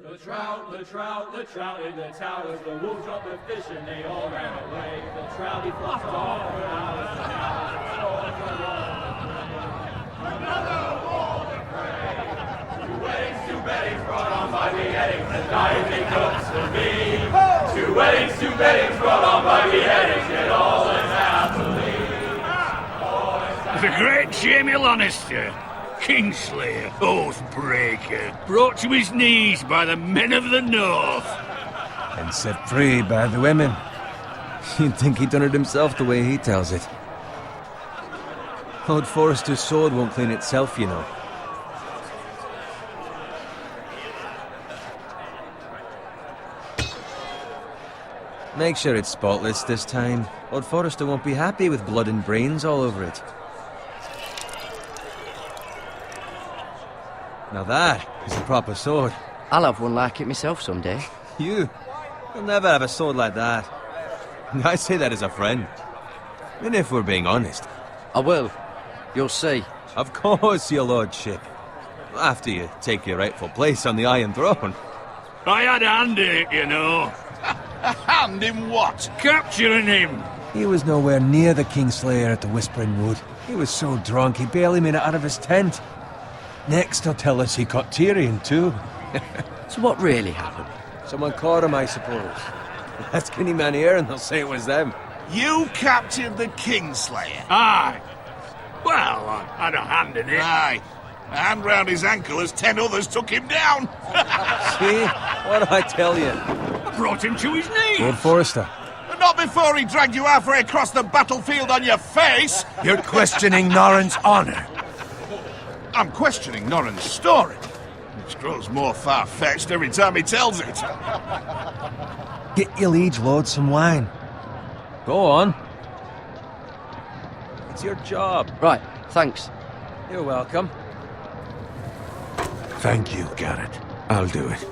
The trout in the towers, the wolves dropped the fish and they all ran away. The trouty flopped off for hours and hours. Another war to pray. Two weddings brought on by beheadings, and diving cooks for me. Two weddings brought on by beheadings, yet all is happily. The great Jamie Lannister, Kingslayer, Oathbreaker, brought to his knees by the men of the North. And set free by the women. You'd think he'd done it himself the way he tells it. Lord Forrester's sword won't clean itself, you know. Make sure it's spotless this time. Lord Forrester won't be happy with blood and brains all over it. Now that is a proper sword. I'll have one like it myself someday. You'll never have a sword like that. I say that as a friend. And if we're being honest. I will. You'll see. Of course, your lordship. After you take your rightful place on the Iron Throne. I had a hand in it, you know. A hand in what? Capturing him. He was nowhere near the Kingslayer at the Whispering Wood. He was so drunk he barely made it out of his tent. Next he'll tell us he caught Tyrion too. So what really happened? Someone caught him, I suppose. Ask any man here and they'll say it was them. You captured the Kingslayer? Aye. Well, I had a hand in it. Aye. A hand round his ankle as 10 others took him down. See? What did I tell you? I brought him to his knees. Lord Forrester. But not before he dragged you halfway across the battlefield on your face. You're questioning Norrin's honor. I'm questioning Norrin's story, which grows more far-fetched every time he tells it. Get your liege lord some wine. Go on. It's your job. Right, thanks. You're welcome. Thank you, Garrett. I'll do it.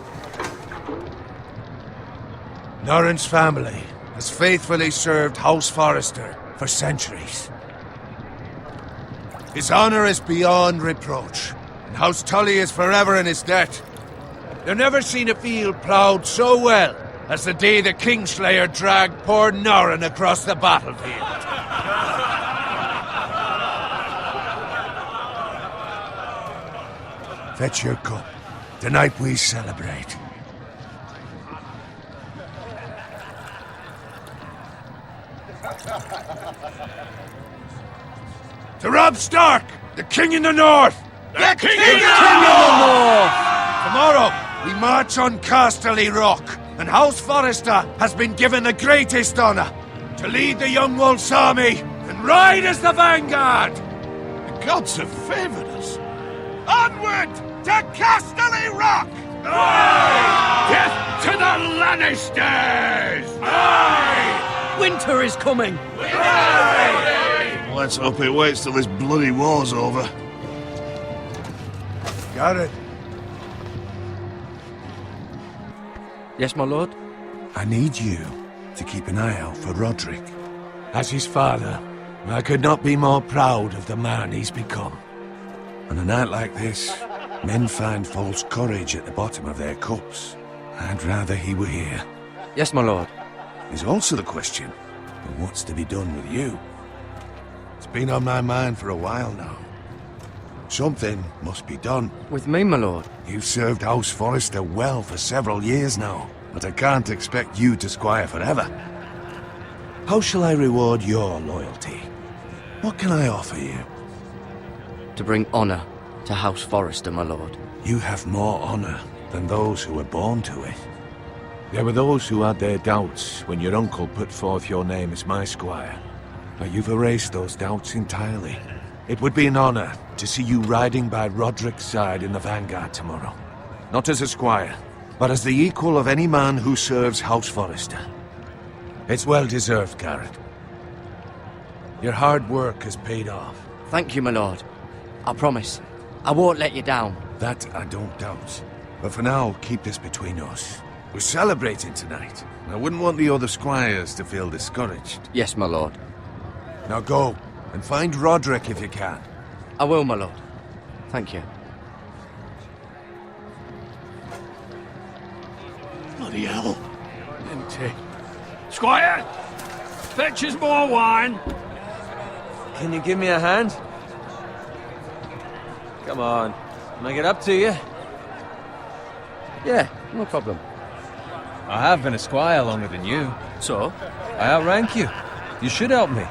Norrin's family has faithfully served House Forrester for centuries. His honor is beyond reproach, and House Tully is forever in his debt. They've never seen a field ploughed so well as the day the Kingslayer dragged poor Norrin across the battlefield. Fetch your cup. Tonight we celebrate. To Robb Stark, the King in the North! The King in the North! Tomorrow, we march on Casterly Rock, and House Forrester has been given the greatest honor to lead the Young Wolf's army and ride as the vanguard! The gods have favored us. Onward to Casterly Rock! Aye! Death to the Lannisters! Aye! Winter is coming! Aye! Let's hope it waits till this bloody war's over. Got it. Yes, my lord? I need you to keep an eye out for Roderick. As his father, I could not be more proud of the man he's become. On a night like this, men find false courage at the bottom of their cups. I'd rather he were here. Yes, my lord. There's also the question of what's to be done with you. It's been on my mind for a while now. Something must be done. With me, my lord? You've served House Forrester well for several years now, but I can't expect you to squire forever. How shall I reward your loyalty? What can I offer you? To bring honor to House Forrester, my lord. You have more honor than those who were born to it. There were those who had their doubts when your uncle put forth your name as my squire. But you've erased those doubts entirely. It would be an honor to see you riding by Roderick's side in the vanguard tomorrow. Not as a squire, but as the equal of any man who serves House Forrester. It's well deserved, Garrett. Your hard work has paid off. Thank you, my lord. I promise. I won't let you down. That I don't doubt. But for now, keep this between us. We're celebrating tonight. I wouldn't want the other squires to feel discouraged. Yes, my lord. Now go, and find Roderick if you can. I will, my lord. Thank you. Bloody hell. Empty. Squire! Fetch us more wine. Can you give me a hand? Come on. Can I get up to you? Yeah, no problem. I have been a squire longer than you. So? I outrank you. You should help me.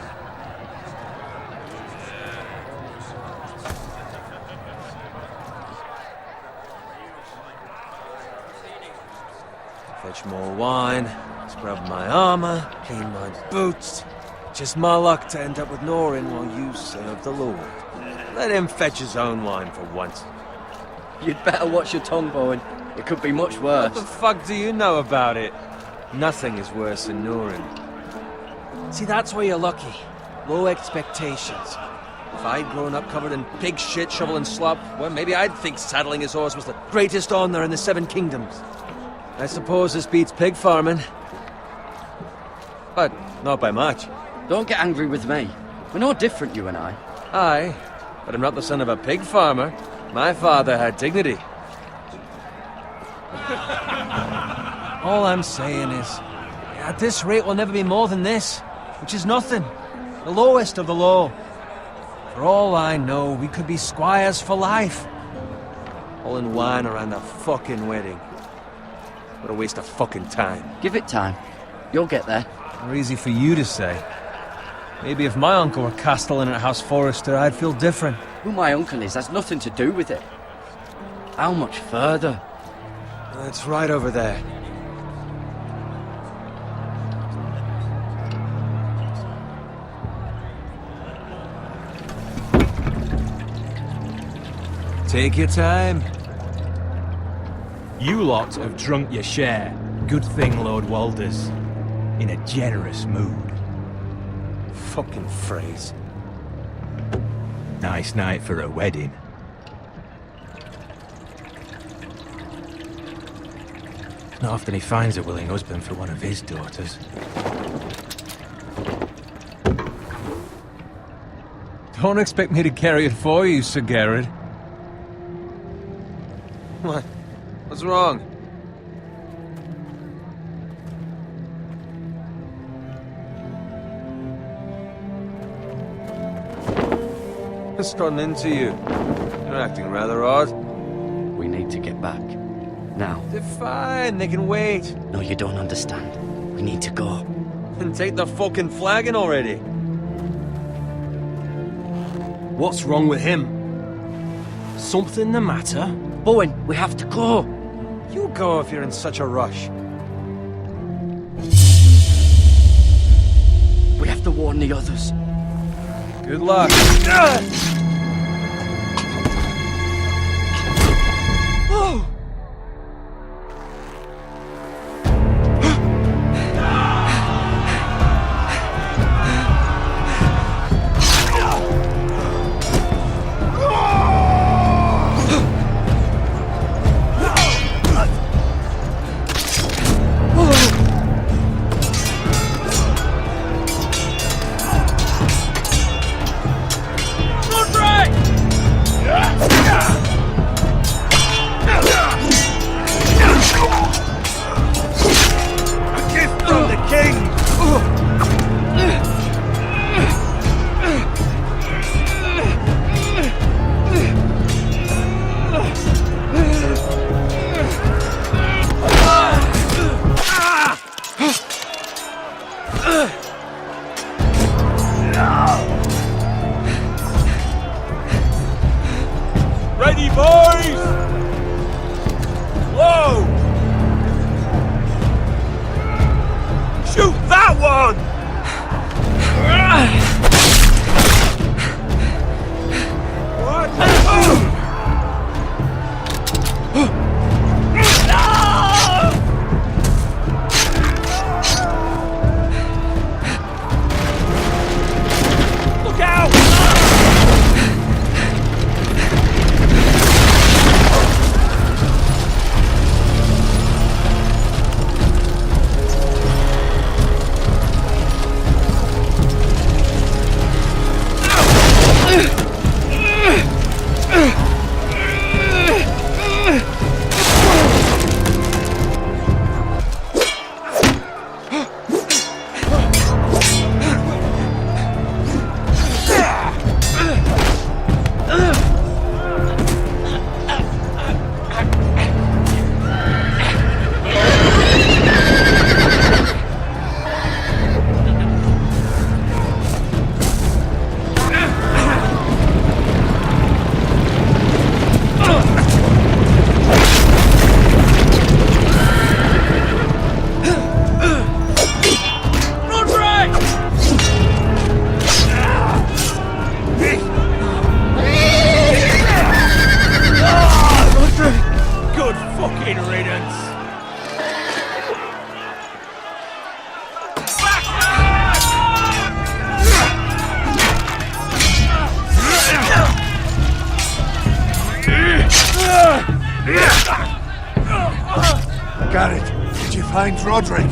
Fetch more wine, scrub my armor, clean my boots. Just my luck to end up with Norin while you serve the Lord. Let him fetch his own wine for once. You'd better watch your tongue, Bowen. It could be much worse. What the fuck do you know about it? Nothing is worse than Norin. See, that's where you're lucky. Low expectations. If I'd grown up covered in pig shit, shovel and slop, well, maybe I'd think saddling his horse was the greatest honor in the Seven Kingdoms. I suppose this beats pig farming. But not by much. Don't get angry with me. We're no different, you and I. Aye, but I'm not the son of a pig farmer. My father had dignity. All I'm saying is, at this rate we'll never be more than this, which is nothing. The lowest of the low. For all I know, we could be squires for life. All in wine around a fucking wedding. What a waste of fucking time. Give it time. You'll get there. More easy for you to say. Maybe if my uncle were castellan at House Forrester, I'd feel different. Who my uncle is has nothing to do with it. How much further? It's right over there. Take your time. You lot have drunk your share. Good thing, Lord Walder's in a generous mood. Fucking phrase. Nice night for a wedding. Not often he finds a willing husband for one of his daughters. Don't expect me to carry it for you, Sir Garrett. What? What's wrong? What's gotten into you? You're acting rather odd. We need to get back. Now. They're fine, they can wait. No, you don't understand. We need to go. And take the fucking flagon already. What's wrong with him? Something the matter? Bowen, we have to go. You go if you're in such a rush. We have to warn the others. Good luck. Oh! Ready, boys! Whoa! Shoot that one! What? Look out! Garrett, did you find Roderick?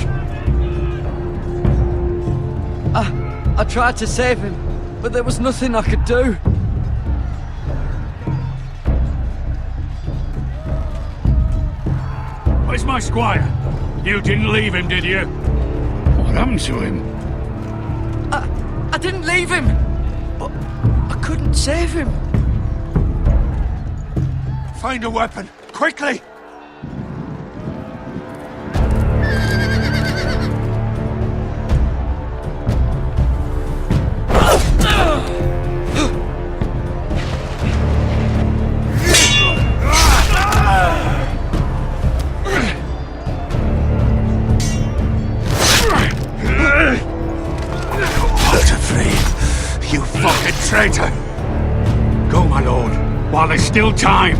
I tried to save him, but there was nothing I could do. Where's my squire? You didn't leave him, did you? What happened to him? I didn't leave him, but I couldn't save him. Find a weapon, quickly! You fucking traitor! Go, my lord, while there's still time.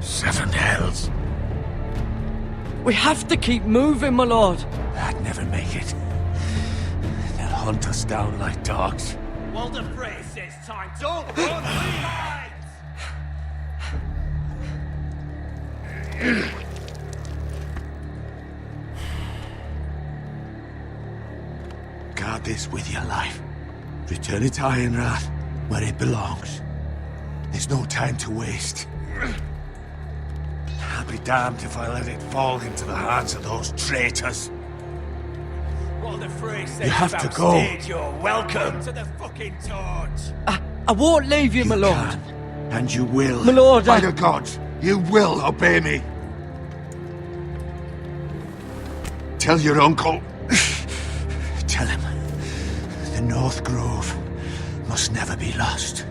Seven hells. We have to keep moving, my lord. I'd never make it. They'll hunt us down like dogs. Walder Frey says time. Don't run, Levi! Guard this with your life. Return it to Ironrath, where it belongs. There's no time to waste. I'll be damned if I let it fall into the hands of those traitors. Walder Frey says You have to go. You're welcome to the fucking torch. I won't leave you, my lord. Can, and you will. My lord, By the gods, you will obey me. Tell your uncle. Tell him. The North Grove must never be lost.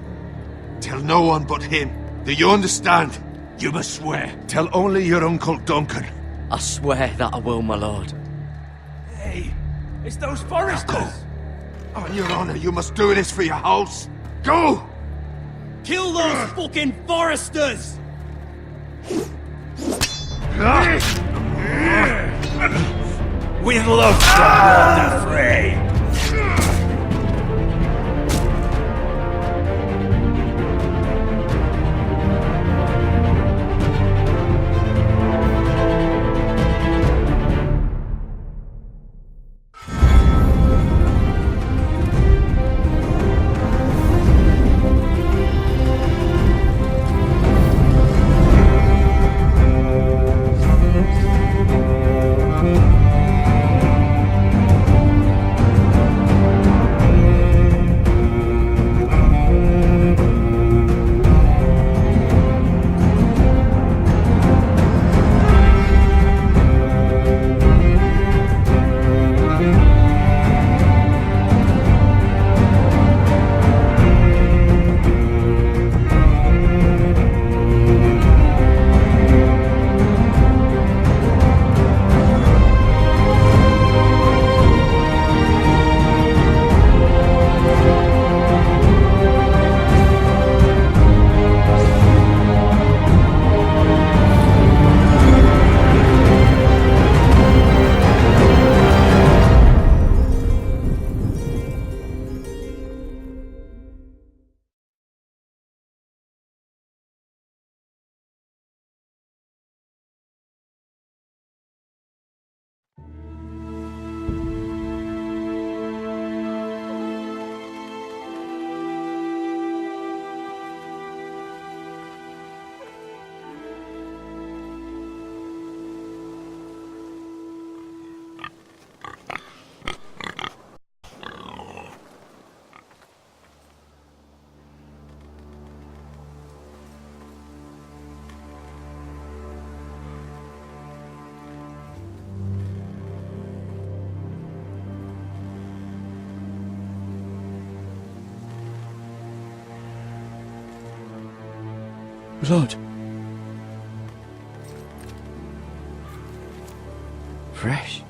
Tell no one but him. Do you understand? You must swear. Tell only your Uncle Duncan. I swear that I will, my lord. Hey, it's those foresters. On your honor, you must do this for your house. Go! Kill those fucking foresters! With love from Walder Frey. Blood. Fresh.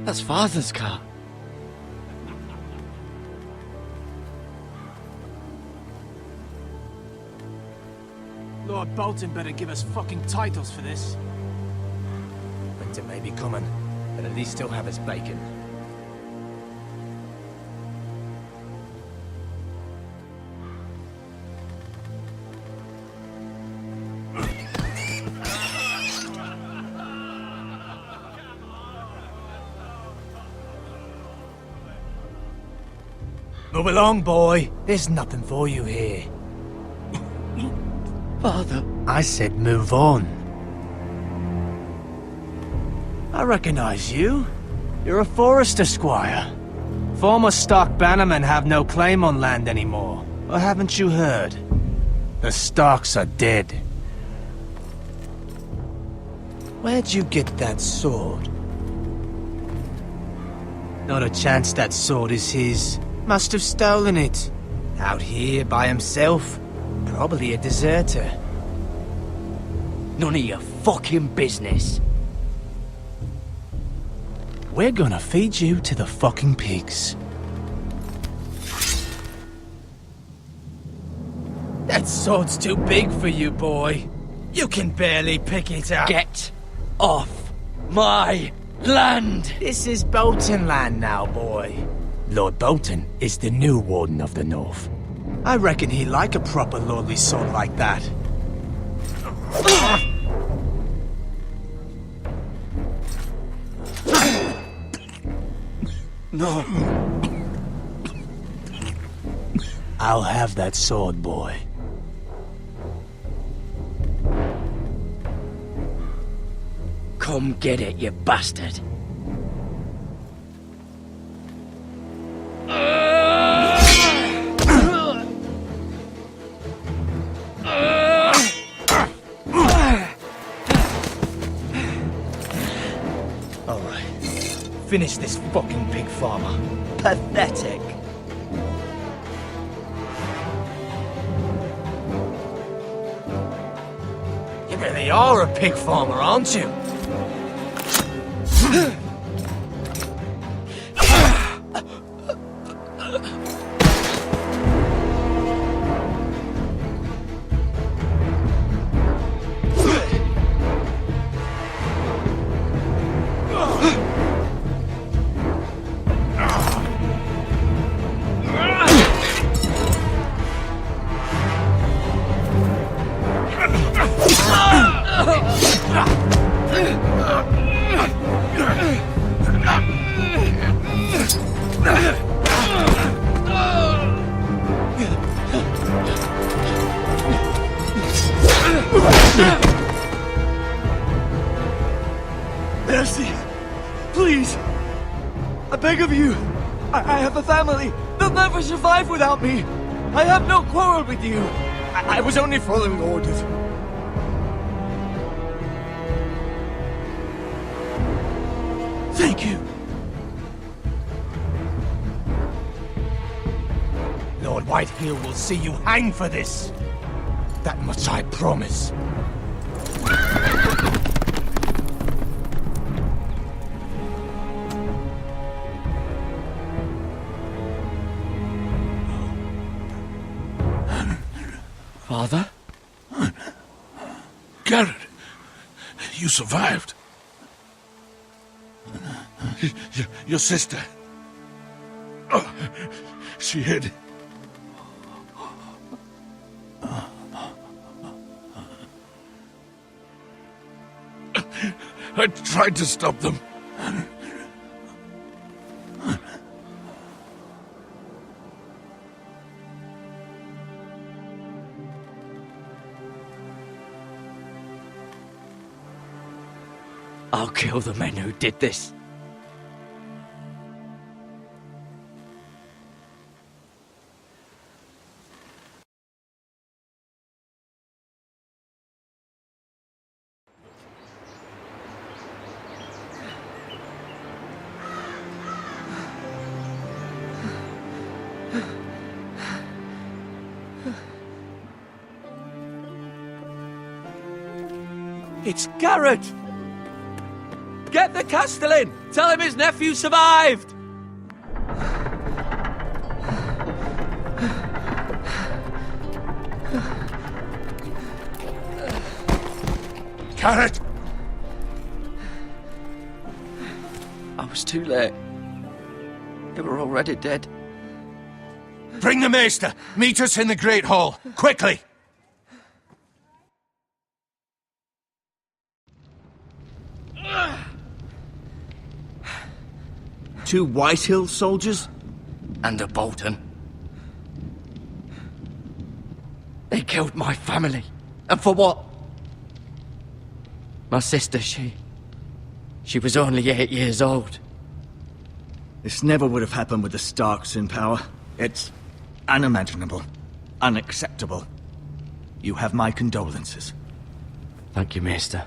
That's Father's car. Lord Bolton better give us fucking titles for this. Winter may be coming, but at least he'll have his bacon. Move along, boy. There's nothing for you here. Father. I said move on. I recognize you. You're a Forester squire. Former stock bannermen have no claim on land anymore. Or haven't you heard? The Starks are dead. Where'd you get that sword? Not a chance that sword is his. Must have stolen it. Out here by himself. Probably a deserter. None of your fucking business. We're gonna feed you to the fucking pigs. That sword's too big for you, boy. You can barely pick it up. Get off my land! This is Bolton land now, boy. Lord Bolton is the new Warden of the North. I reckon he'd like a proper lordly sword like that. No. I'll have that sword, boy. Come get it, you bastard. Alright. Finish this fucking pig farmer. Pathetic. You really are a pig farmer, aren't you? Mercy! Please! I beg of you! I have a family! They'll never survive without me! I have no quarrel with you! I was only following orders. Thank you! Lord Whitehill will see you hang for this. That much I promise. Father? Garrett, you survived. Your sister. Oh, she hid. I tried to stop them. I'll kill the men who did this. It's Garrett! Get the Castellan! Tell him his nephew survived! Carrot! I was too late. They were already dead. Bring the maester! Meet us in the Great Hall! Quickly! Two Whitehill soldiers? And a Bolton. They killed my family. And for what? My sister, she was only 8 years old. This never would have happened with the Starks in power. It's unimaginable. Unacceptable. You have my condolences. Thank you, Maester.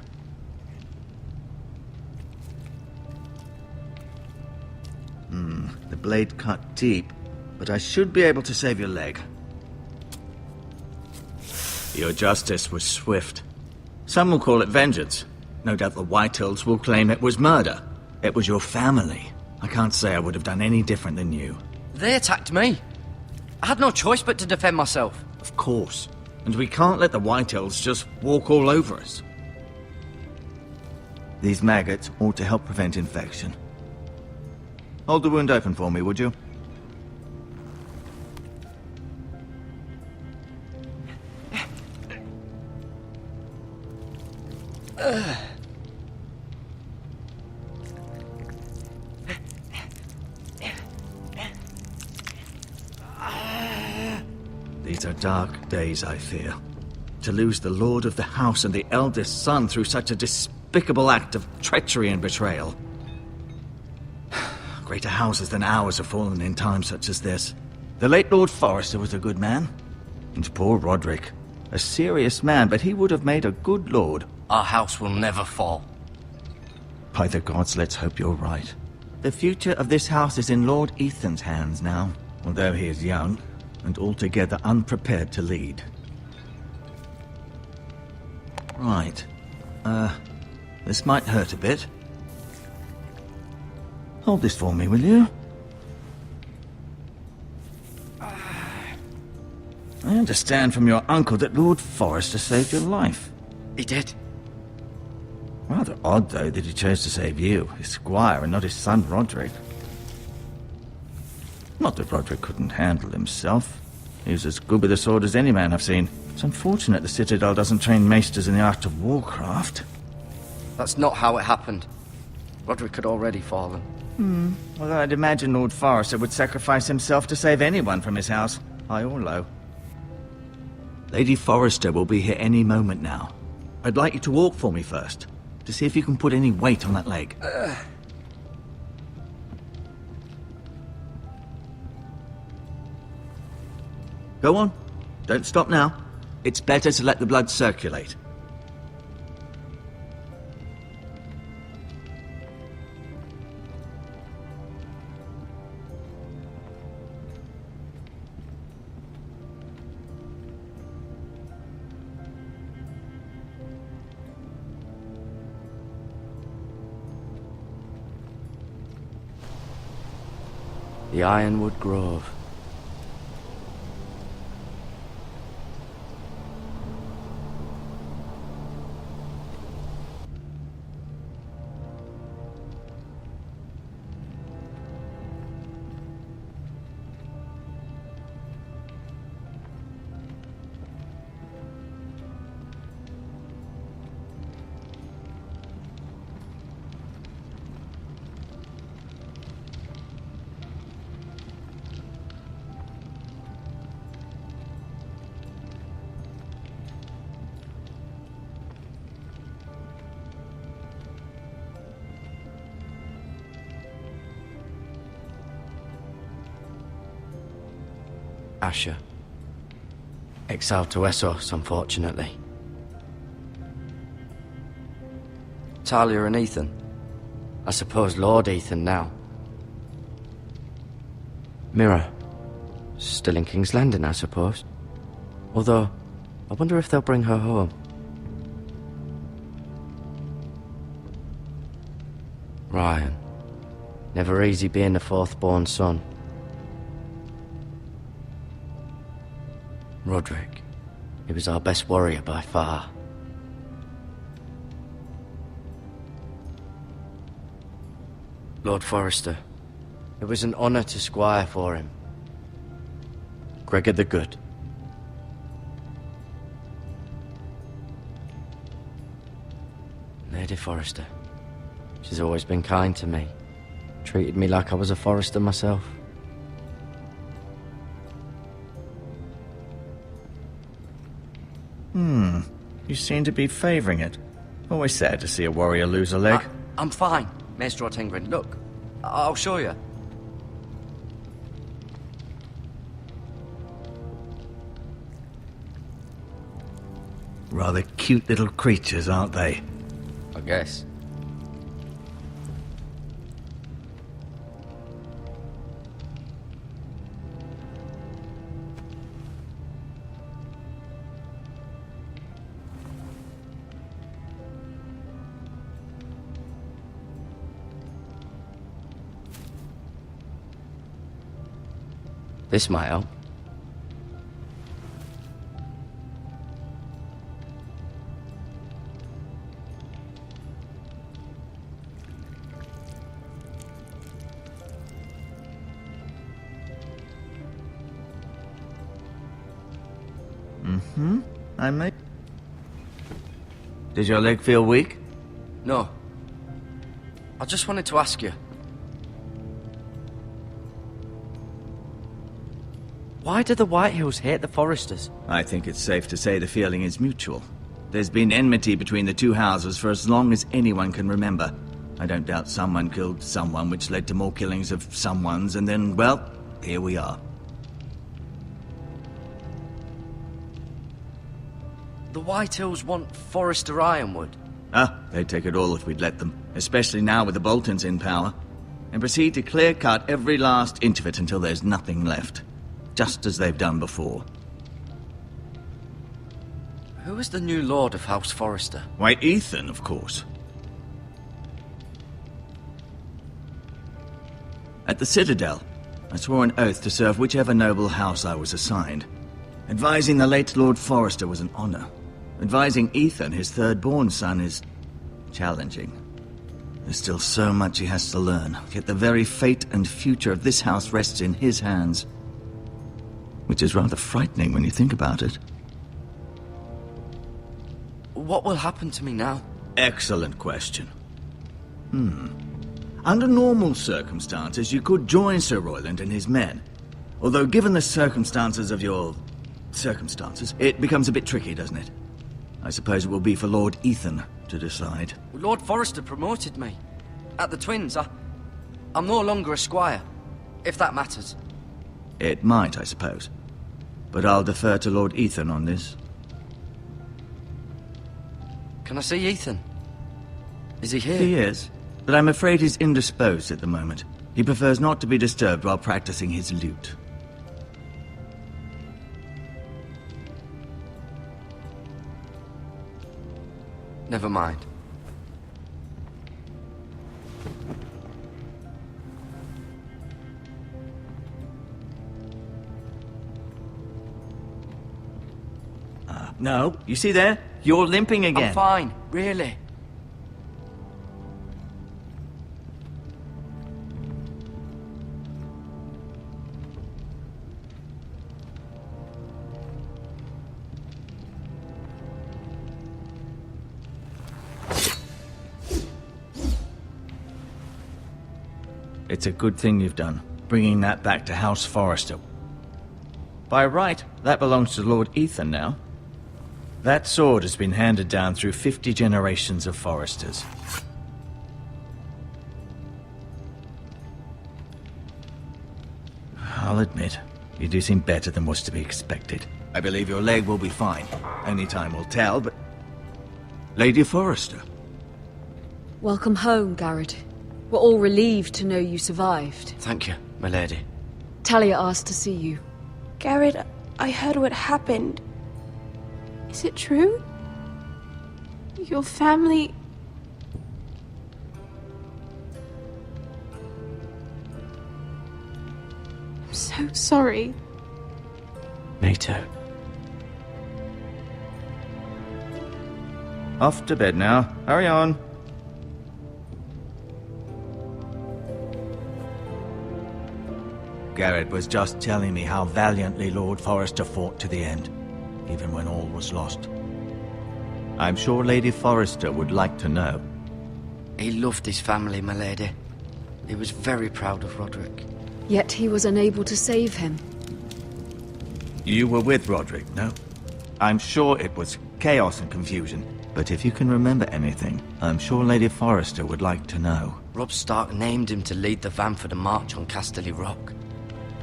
The blade cut deep, but I should be able to save your leg. Your justice was swift. Some will call it vengeance. No doubt the Whitehills will claim it was murder. It was your family. I can't say I would have done any different than you. They attacked me. I had no choice but to defend myself. Of course. And we can't let the Whitehills just walk all over us. These maggots ought to help prevent infection. Hold the wound open for me, would you? These are dark days, I fear. To lose the lord of the house and the eldest son through such a despicable act of treachery and betrayal. Greater houses than ours have fallen in times such as this. The late Lord Forrester was a good man. And poor Roderick. A serious man, but he would have made a good lord. Our house will never fall. By the gods, let's hope you're right. The future of this house is in Lord Ethan's hands now, although he is young and altogether unprepared to lead. Right. This might hurt a bit. Hold this for me, will you? I understand from your uncle that Lord Forrester saved your life. He did. Rather odd, though, that he chose to save you, his squire, and not his son Roderick. Not that Roderick couldn't handle himself. He was as good with a sword as any man I've seen. It's unfortunate the Citadel doesn't train maesters in the art of warcraft. That's not how it happened. Roderick had already fallen. Well, I'd imagine Lord Forrester would sacrifice himself to save anyone from his house, high or low. Lady Forrester will be here any moment now. I'd like you to walk for me first, to see if you can put any weight on that leg. Go on. Don't stop now. It's better to let the blood circulate. The Ironwood Grove. Asher. Exiled to Essos, unfortunately. Talia and Ethan. I suppose Lord Ethan now. Mirror. Still in King's Landing, I suppose. Although, I wonder if they'll bring her home. Ryan. Never easy being the fourth-born son. Roderick, he was our best warrior by far. Lord Forrester, it was an honor to squire for him. Gregor the Good. Lady Forrester, she's always been kind to me. Treated me like I was a Forrester myself. You seem to be favoring it. Always sad to see a warrior lose a leg. I'm fine, Maester Ortengrin. Look, I'll show you. Rather cute little creatures, aren't they? I guess. This might help. I may... Does your leg feel weak? No. I just wanted to ask you. Why do the Whitehills hate the Forresters? I think it's safe to say the feeling is mutual. There's been enmity between the two houses for as long as anyone can remember. I don't doubt someone killed someone, which led to more killings of someones, and then, well, here we are. The Whitehills want Forrester Ironwood. They'd take it all if we'd let them, especially now with the Boltons in power, and proceed to clear-cut every last inch of it until there's nothing left. Just as they've done before. Who is the new Lord of House Forrester? Why, Ethan, of course. At the Citadel, I swore an oath to serve whichever noble house I was assigned. Advising the late Lord Forrester was an honor. Advising Ethan, his third-born son, is challenging. There's still so much he has to learn, yet the very fate and future of this house rests in his hands. Which is rather frightening when you think about it. What will happen to me now? Excellent question. Under normal circumstances, you could join Sir Royland and his men. Although given the circumstances of your... circumstances, it becomes a bit tricky, doesn't it? I suppose it will be for Lord Ethan to decide. Lord Forrester promoted me. At the Twins, I'm no longer a squire, if that matters. It might, I suppose. But I'll defer to Lord Ethan on this. Can I see Ethan? Is he here? He is, but I'm afraid he's indisposed at the moment. He prefers not to be disturbed while practicing his lute. Never mind. No, you see there? You're limping again. I'm fine, really. It's a good thing you've done, bringing that back to House Forrester. By right, that belongs to Lord Ethan now. That sword has been handed down through 50 generations of Forresters. I'll admit, you do seem better than was to be expected. I believe your leg will be fine. Only time will tell, but... Lady Forrester. Welcome home, Garrett. We're all relieved to know you survived. Thank you, my lady. Talia asked to see you. Garrett, I heard what happened. Is it true? Your family... sorry. Me too. Off to bed now. Hurry on. Garrett was just telling me how valiantly Lord Forrester fought to the end, even when all was lost. I'm sure Lady Forrester would like to know. He loved his family, my lady. He was very proud of Roderick. Yet he was unable to save him. You were with Roderick, no? I'm sure it was chaos and confusion, but if you can remember anything, I'm sure Lady Forrester would like to know. Robb Stark named him to lead the van for the march on Casterly Rock.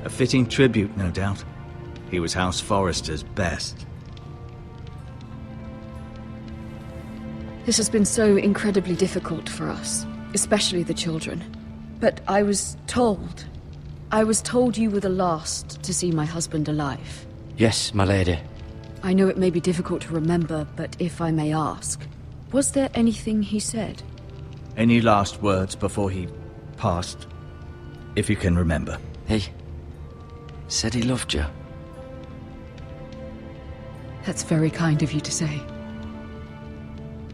A fitting tribute, no doubt. He was House Forrester's best. This has been so incredibly difficult for us, especially the children. But I was told you were the last to see my husband alive. Yes, my lady. I know it may be difficult to remember, but if I may ask, was there anything he said? Any last words before he passed? If you can remember. He said he loved you. That's very kind of you to say.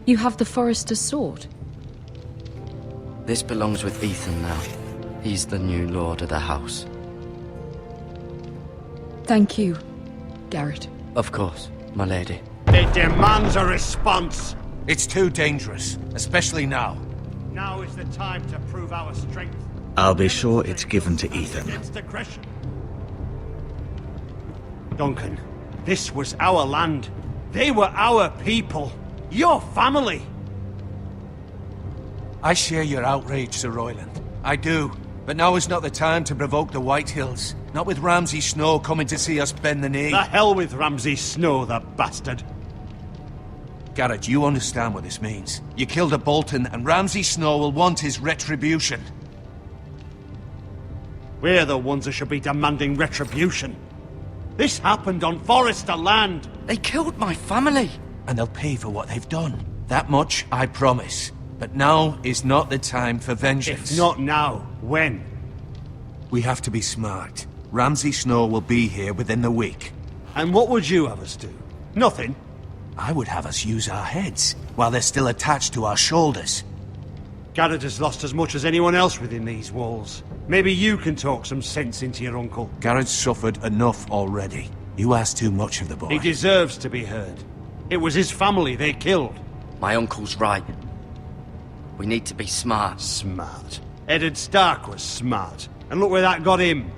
You have the Forrester's sword. This belongs with Ethan now. He's the new lord of the house. Thank you, Garrett. Of course, my lady. It demands a response. It's too dangerous, especially now. Now is the time to prove our strength. I'll be sure it's given to Ethan. Against aggression. Duncan, this was our land. They were our people. Your family. I share your outrage, Sir Royland. I do. But now is not the time to provoke the White Hills. Not with Ramsay Snow coming to see us bend the knee. The hell with Ramsay Snow, the bastard. Garrett, you understand what this means. You killed a Bolton, and Ramsay Snow will want his retribution. We're the ones that should be demanding retribution. This happened on Forrester land. They killed my family. And they'll pay for what they've done. That much, I promise. But now is not the time for vengeance. If not now, when? We have to be smart. Ramsay Snow will be here within the week. And what would you have us do? Nothing? I would have us use our heads, while they're still attached to our shoulders. Garrett has lost as much as anyone else within these walls. Maybe you can talk some sense into your uncle. Garrett's suffered enough already. You ask too much of the boy. He deserves to be heard. It was his family they killed. My uncle's right. We need to be smart. Smart. Eddard Stark was smart. And look where that got him.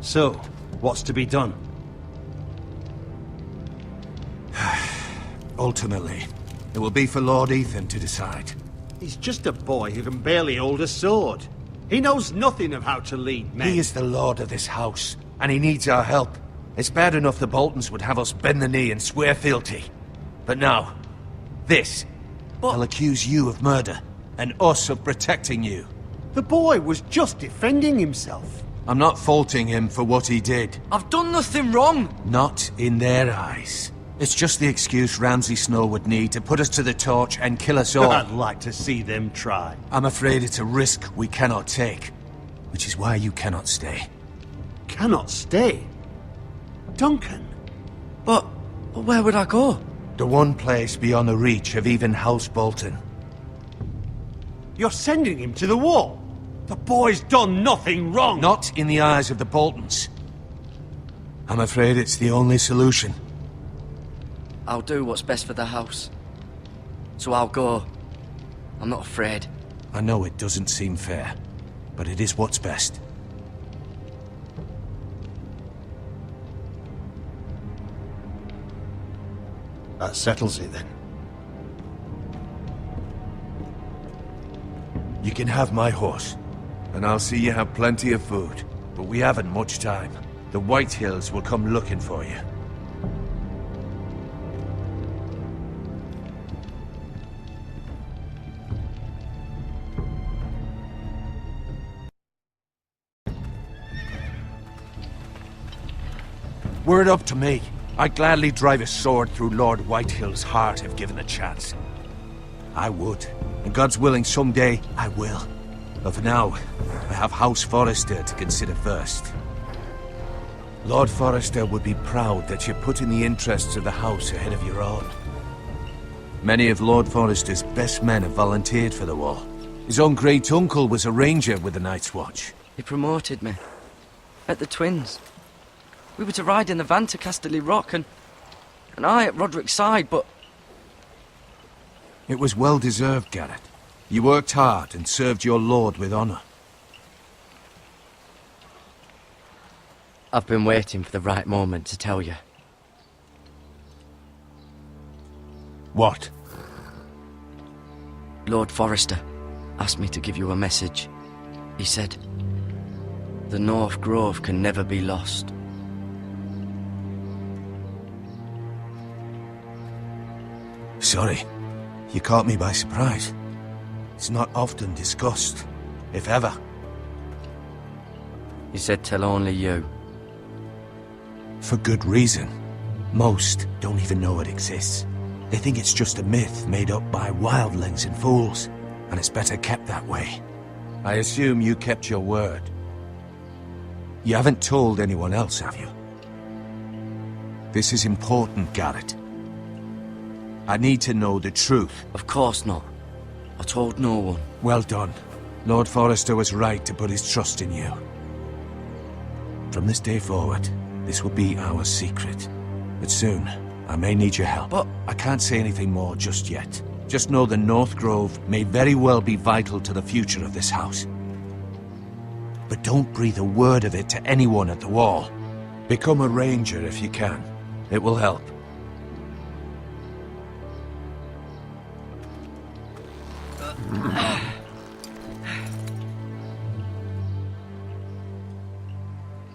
So, what's to be done? Ultimately, it will be for Lord Ethan to decide. He's just a boy who can barely hold a sword. He knows nothing of how to lead men. He is the lord of this house, and he needs our help. It's bad enough the Boltons would have us bend the knee and swear fealty. But now, this. They'll accuse you of murder, and us of protecting you. The boy was just defending himself. I'm not faulting him for what he did. I've done nothing wrong. Not in their eyes. It's just the excuse Ramsay Snow would need to put us to the torch and kill us all. I'd like to see them try. I'm afraid it's a risk we cannot take, which is why you cannot stay. Cannot stay? Duncan? But where would I go? The one place beyond the reach of even House Bolton. You're sending him to the wall? The boy's done nothing wrong! Not in the eyes of the Boltons. I'm afraid it's the only solution. I'll do what's best for the house. So I'll go. I'm not afraid. I know it doesn't seem fair, but it is what's best. That settles it then. You can have my horse, and I'll see you have plenty of food. But we haven't much time. The White Hills will come looking for you. Were it up to me, I'd gladly drive a sword through Lord Whitehill's heart if given a chance. I would. And God's willing, someday I will. But for now, I have House Forrester to consider first. Lord Forrester would be proud that you're putting the interests of the house ahead of your own. Many of Lord Forrester's best men have volunteered for the war. His own great-uncle was a ranger with the Night's Watch. He promoted me. At the Twins. We were to ride in the van to Casterly Rock, and I at Roderick's side, but... It was well-deserved, Garrett. You worked hard and served your lord with honor. I've been waiting for the right moment to tell you. What? Lord Forrester asked me to give you a message. He said, the North Grove can never be lost. Sorry. You caught me by surprise. It's not often discussed, if ever. He said tell only you. For good reason. Most don't even know it exists. They think it's just a myth made up by wildlings and fools, and it's better kept that way. I assume you kept your word. You haven't told anyone else, have you? This is important, Garrett. I need to know the truth. Of course not. I told no one. Well done. Lord Forrester was right to put his trust in you. From this day forward, this will be our secret. But soon, I may need your help. But I can't say anything more just yet. Just know the North Grove may very well be vital to the future of this house. But don't breathe a word of it to anyone at the wall. Become a ranger if you can. It will help.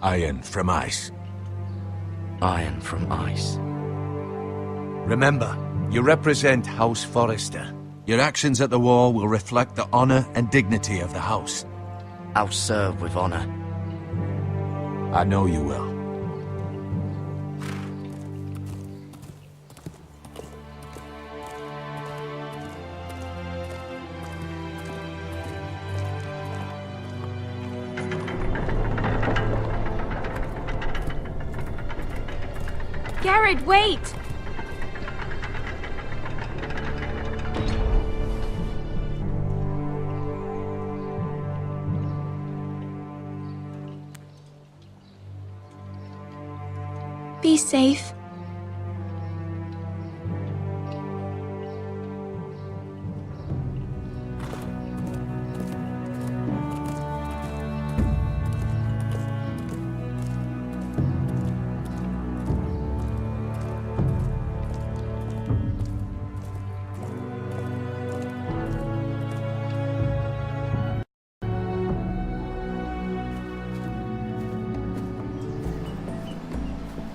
Iron from ice. Iron from ice. Remember, you represent House Forrester. Your actions at the wall will reflect the honor and dignity of the house. I'll serve with honor. I know you will. Garrett, wait! Be safe.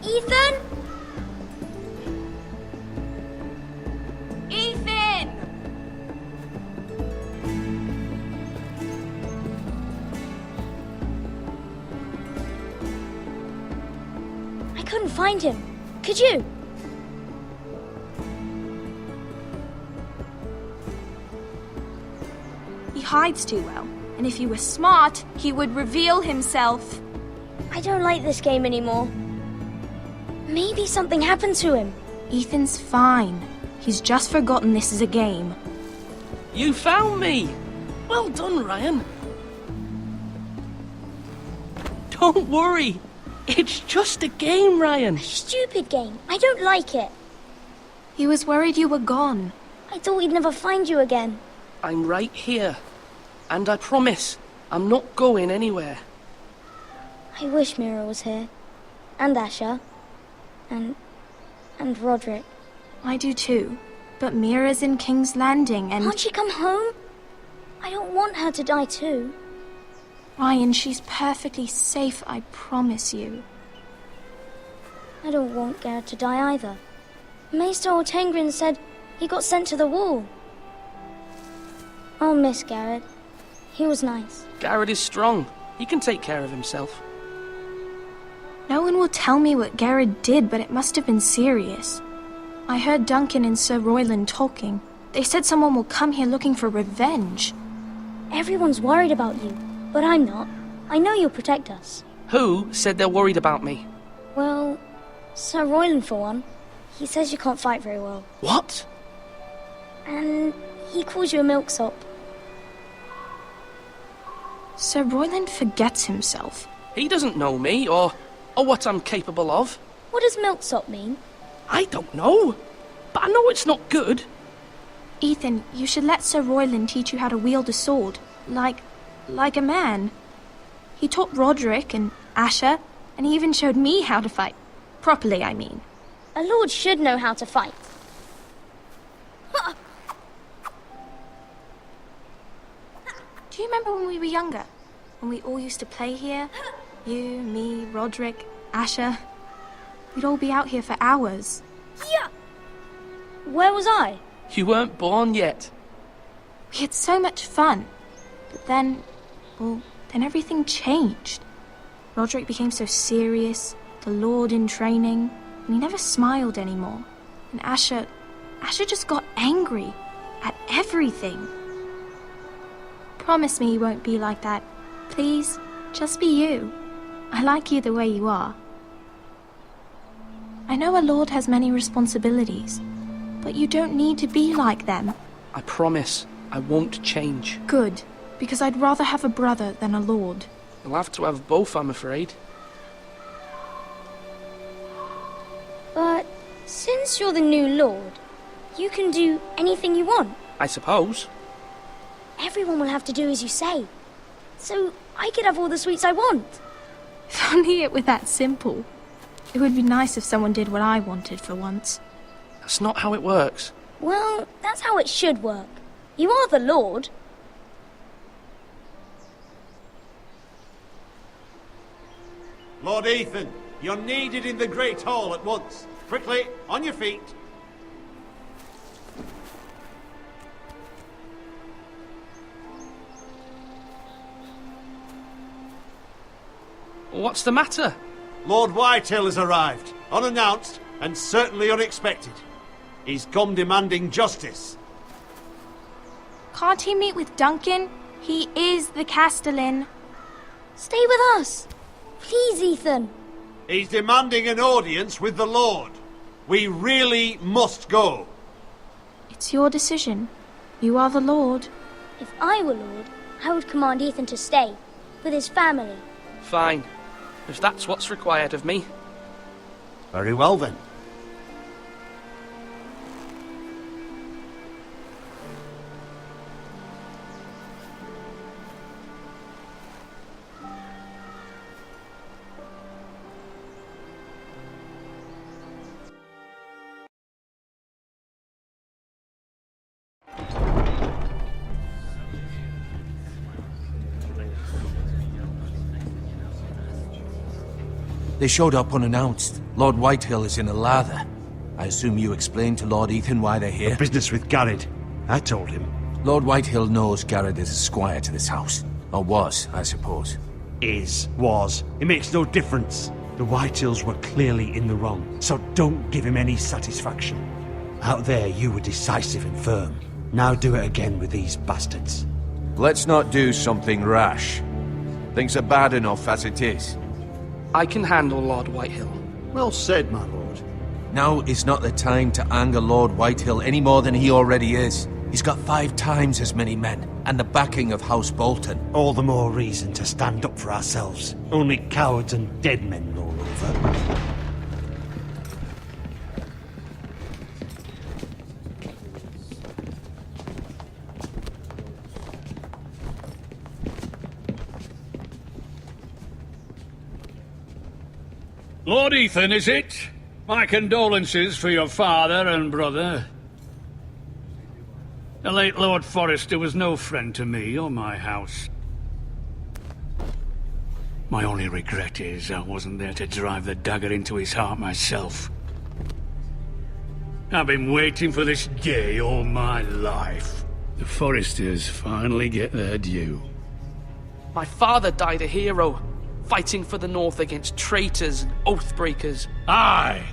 Ethan? Ethan! I couldn't find him. Could you? He hides too well, and if he were smart, he would reveal himself. I don't like this game anymore. Maybe something happened to him. Ethan's fine. He's just forgotten this is a game. You found me! Well done, Ryan. Don't worry. It's just a game, Ryan. Stupid game. I don't like it. He was worried you were gone. I thought we'd never find you again. I'm right here. And I promise, I'm not going anywhere. I wish Mira was here. And Asher. And Roderick. I do too. But Mira's in King's Landing and... Can't she come home? I don't want her to die too. Ryan, she's perfectly safe, I promise you. I don't want Garrett to die either. Maester Ortengrin said he got sent to the wall. I'll miss Garrett. He was nice. Garrett is strong. He can take care of himself. No one will tell me what Garrett did, but it must have been serious. I heard Duncan and Sir Royland talking. They said someone will come here looking for revenge. Everyone's worried about you, but I'm not. I know you'll protect us. Who said they're worried about me? Well, Sir Royland for one. He says you can't fight very well. What? And he calls you a milksop. Sir Royland forgets himself. He doesn't know me, or what I'm capable of. What does milksop mean? I don't know, but I know it's not good. Ethan, you should let Sir Royland teach you how to wield a sword. Like a man. He taught Roderick and Asher, and he even showed me how to fight. Properly, I mean. A lord should know how to fight. Do you remember when we were younger? When we all used to play here? You, me, Roderick, Asher. We'd all be out here for hours. Yeah. Where was I? You weren't born yet. We had so much fun. But then everything changed. Roderick became so serious, the Lord in training, and he never smiled anymore. And Asher just got angry at everything. Promise me you won't be like that. Please, just be you. I like you the way you are. I know a lord has many responsibilities, but you don't need to be like them. I promise I won't change. Good, because I'd rather have a brother than a lord. You'll have to have both, I'm afraid. But since you're the new lord, you can do anything you want. I suppose. Everyone will have to do as you say. So I could have all the sweets I want. If only it were that simple. It would be nice if someone did what I wanted for once. That's not how it works. Well, that's how it should work. You are the lord. Lord Ethan, you're needed in the Great Hall at once. Quickly, on your feet. What's the matter? Lord Whitehill has arrived, unannounced and certainly unexpected. He's come demanding justice. Can't he meet with Duncan? He is the Castellan. Stay with us. Please, Ethan. He's demanding an audience with the Lord. We really must go. It's your decision. You are the Lord. If I were Lord, I would command Ethan to stay, with his family. Fine. If that's what's required of me. Very well then. They showed up unannounced. Lord Whitehill is in a lather. I assume you explained to Lord Ethan why they're here? The business with Garrett. I told him. Lord Whitehill knows Garrett is a squire to this house. Or was, I suppose. Was. It makes no difference. The Whitehills were clearly in the wrong, so don't give him any satisfaction. Out there, you were decisive and firm. Now do it again with these bastards. Let's not do something rash. Things are bad enough as it is. I can handle Lord Whitehill. Well said, my lord. Now is not the time to anger Lord Whitehill any more than he already is. He's got 5 times as many men, and the backing of House Bolton. All the more reason to stand up for ourselves. Only cowards and dead men roll over. Lord Ethan, is it? My condolences for your father and brother. The late Lord Forrester was no friend to me or my house. My only regret is I wasn't there to drive the dagger into his heart myself. I've been waiting for this day all my life. The Forresters finally get their due. My father died a hero, fighting for the North against traitors and oathbreakers. Aye!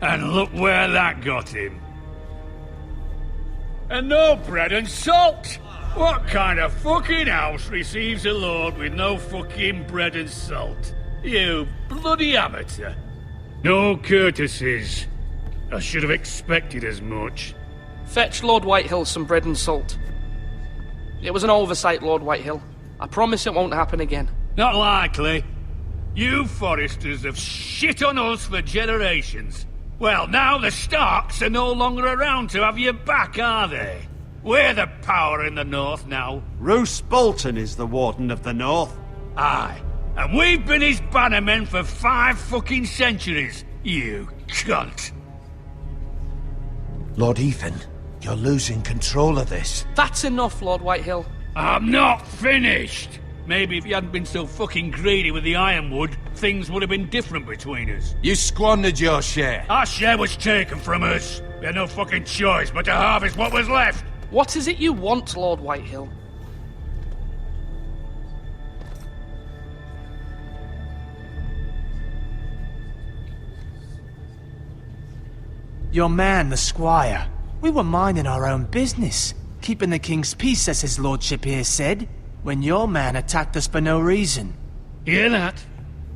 And look where that got him. And no bread and salt! What kind of fucking house receives a lord with no fucking bread and salt? You bloody amateur. No courtesies. I should have expected as much. Fetch Lord Whitehill some bread and salt. It was an oversight, Lord Whitehill. I promise it won't happen again. Not likely. You Foresters have shit on us for generations. Well, now the Starks are no longer around to have your back, are they? We're the power in the north now. Roose Bolton is the Warden of the North. Aye. And we've been his bannermen for 5 fucking centuries, you cunt. Lord Ethan, you're losing control of this. That's enough, Lord Whitehill. I'm not finished. Maybe if you hadn't been so fucking greedy with the ironwood, things would have been different between us. You squandered your share. Our share was taken from us. We had no fucking choice but to harvest what was left. What is it you want, Lord Whitehill? Your man, the squire. We were minding our own business, keeping the king's peace, as his lordship here said, when your man attacked us for no reason. Hear that?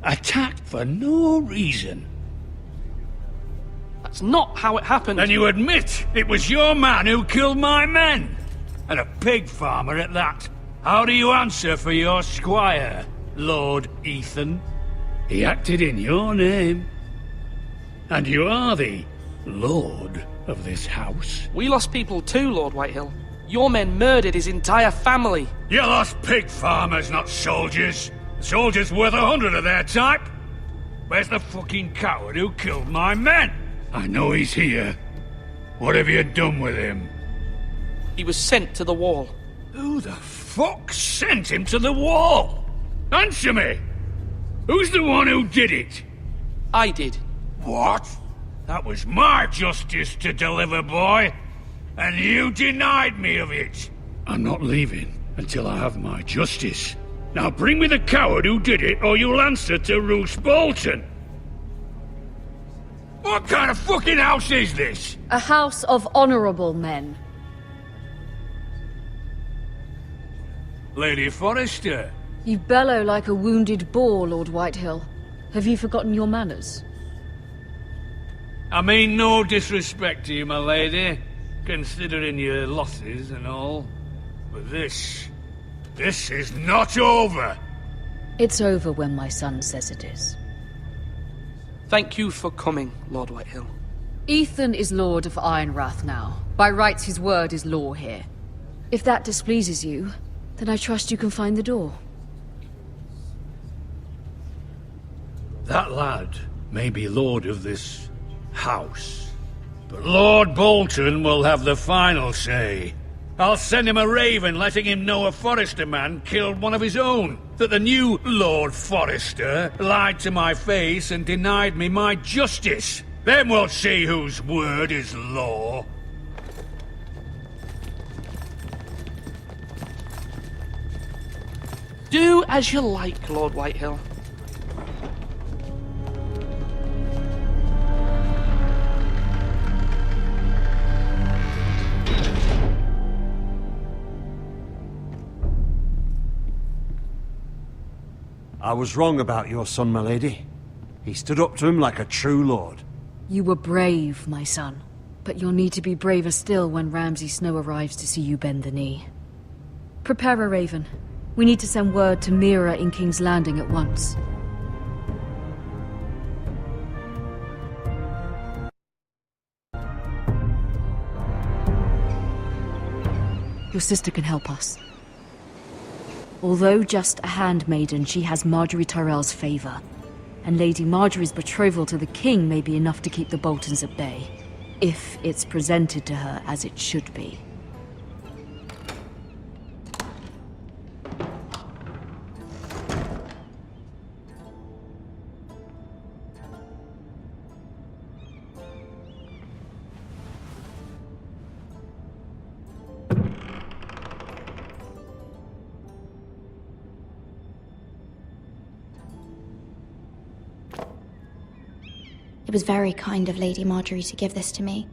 Attacked for no reason. That's not how it happened. And you admit it was your man who killed my men? And a pig farmer at that. How do you answer for your squire, Lord Ethan? He acted in your name. And you are the lord of this house. We lost people too, Lord Whitehill. Your men murdered his entire family. You lost pig farmers, not soldiers. Soldiers worth 100 of their type. Where's the fucking coward who killed my men? I know he's here. What have you done with him? He was sent to the wall. Who the fuck sent him to the wall? Answer me! Who's the one who did it? I did. What? That was my justice to deliver, boy. And you denied me of it. I'm not leaving until I have my justice. Now bring me the coward who did it, or you'll answer to Roose Bolton. What kind of fucking house is this? A house of honorable men. Lady Forrester. You bellow like a wounded boar, Lord Whitehill. Have you forgotten your manners? I mean no disrespect to you, my lady, considering your losses and all. But this is not over. It's over when my son says it is. Thank you for coming, Lord Whitehill. Ethan is Lord of Ironrath now. By rights, his word is law here. If that displeases you, then I trust you can find the door. That lad may be lord of this house, but Lord Bolton will have the final say. I'll send him a raven letting him know a Forrester man killed one of his own, that the new Lord Forrester lied to my face and denied me my justice. Then we'll see whose word is law. Do as you like, Lord Whitehill. I was wrong about your son, my lady. He stood up to him like a true lord. You were brave, my son. But you'll need to be braver still when Ramsay Snow arrives to see you bend the knee. Prepare a raven. We need to send word to Mira in King's Landing at once. Your sister can help us. Although just a handmaiden, she has Marjorie Tyrell's favor. And Lady Marjorie's betrothal to the king may be enough to keep the Boltons at bay. If it's presented to her as it should be. It was very kind of Lady Marjorie to give this to me.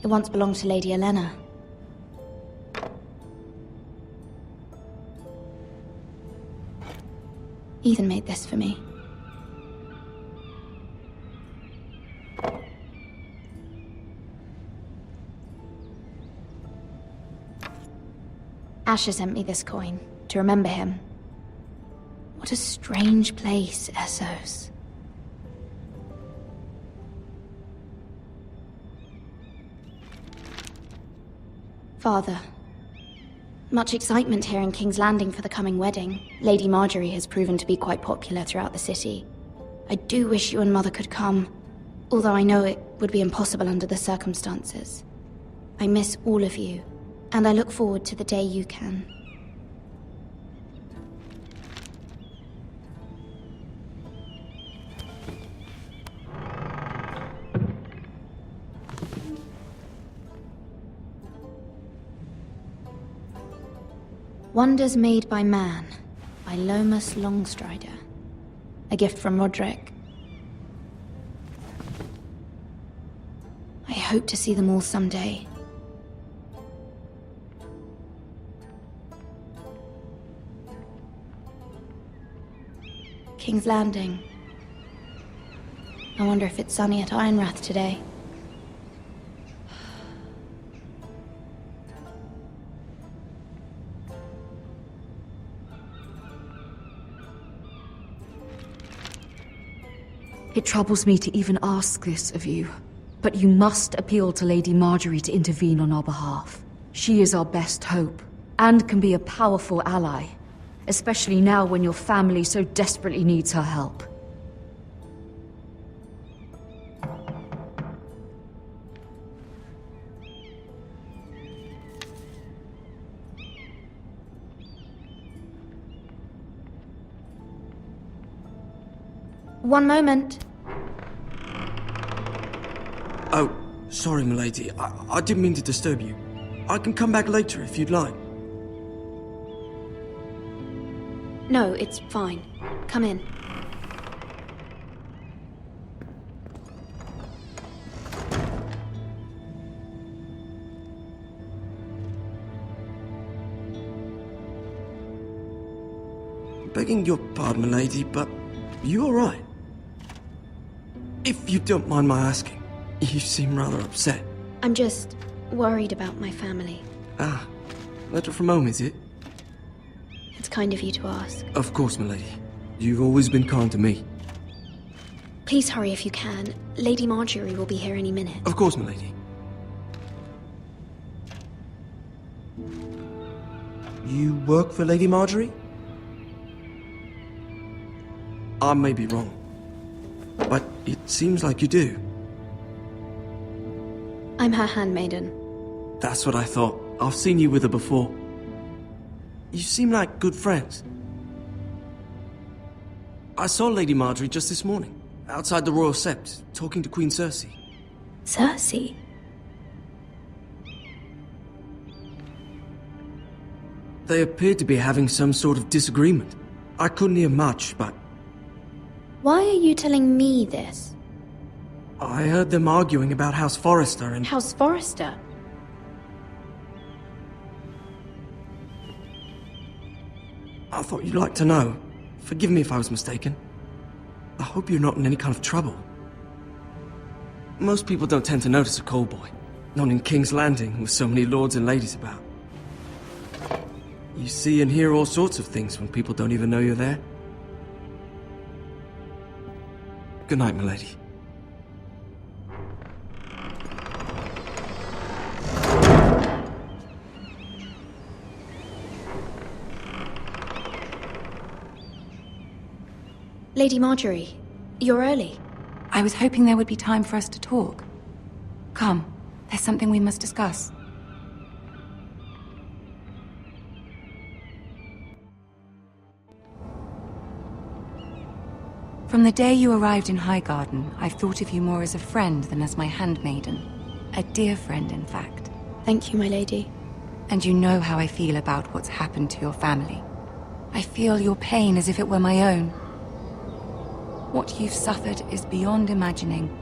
It once belonged to Lady Elena. Ethan made this for me. Asher sent me this coin to remember him. What a strange place, Essos. Father, much excitement here in King's Landing for the coming wedding. Lady Marjorie has proven to be quite popular throughout the city. I do wish you and Mother could come, although I know it would be impossible under the circumstances. I miss all of you, and I look forward to the day you can. Wonders Made by Man, by Lomas Longstrider. A gift from Roderick. I hope to see them all someday. King's Landing. I wonder if it's sunny at Ironrath today. It troubles me to even ask this of you, but you must appeal to Lady Marjorie to intervene on our behalf. She is our best hope, and can be a powerful ally, especially now when your family so desperately needs her help. One moment. Oh, sorry, milady. I didn't mean to disturb you. I can come back later if you'd like. No, it's fine. Come in. Begging your pardon, milady, but you all right? If you don't mind my asking, you seem rather upset. I'm just worried about my family. Ah, letter from home, is it? It's kind of you to ask. Of course, milady. You've always been kind to me. Please hurry if you can. Lady Marjorie will be here any minute. Of course, milady. You work for Lady Marjorie? I may be wrong, but it seems like you do. I'm her handmaiden. That's what I thought. I've seen you with her before. You seem like good friends. I saw Lady Marjorie just this morning, outside the Royal Sept, talking to Queen Cersei. Cersei? They appeared to be having some sort of disagreement. I couldn't hear much, but Why are you telling me this? I heard them arguing about House Forrester and... House Forrester? I thought you'd like to know. Forgive me if I was mistaken. I hope you're not in any kind of trouble. Most people don't tend to notice a callboy. Not in King's Landing, with so many lords and ladies about. You see and hear all sorts of things when people don't even know you're there. Good night, milady. Lady Marjorie, you're early. I was hoping there would be time for us to talk. Come, there's something we must discuss. From the day you arrived in Highgarden, I've thought of you more as a friend than as my handmaiden. A dear friend, in fact. Thank you, my lady. And you know how I feel about what's happened to your family. I feel your pain as if it were my own. What you've suffered is beyond imagining.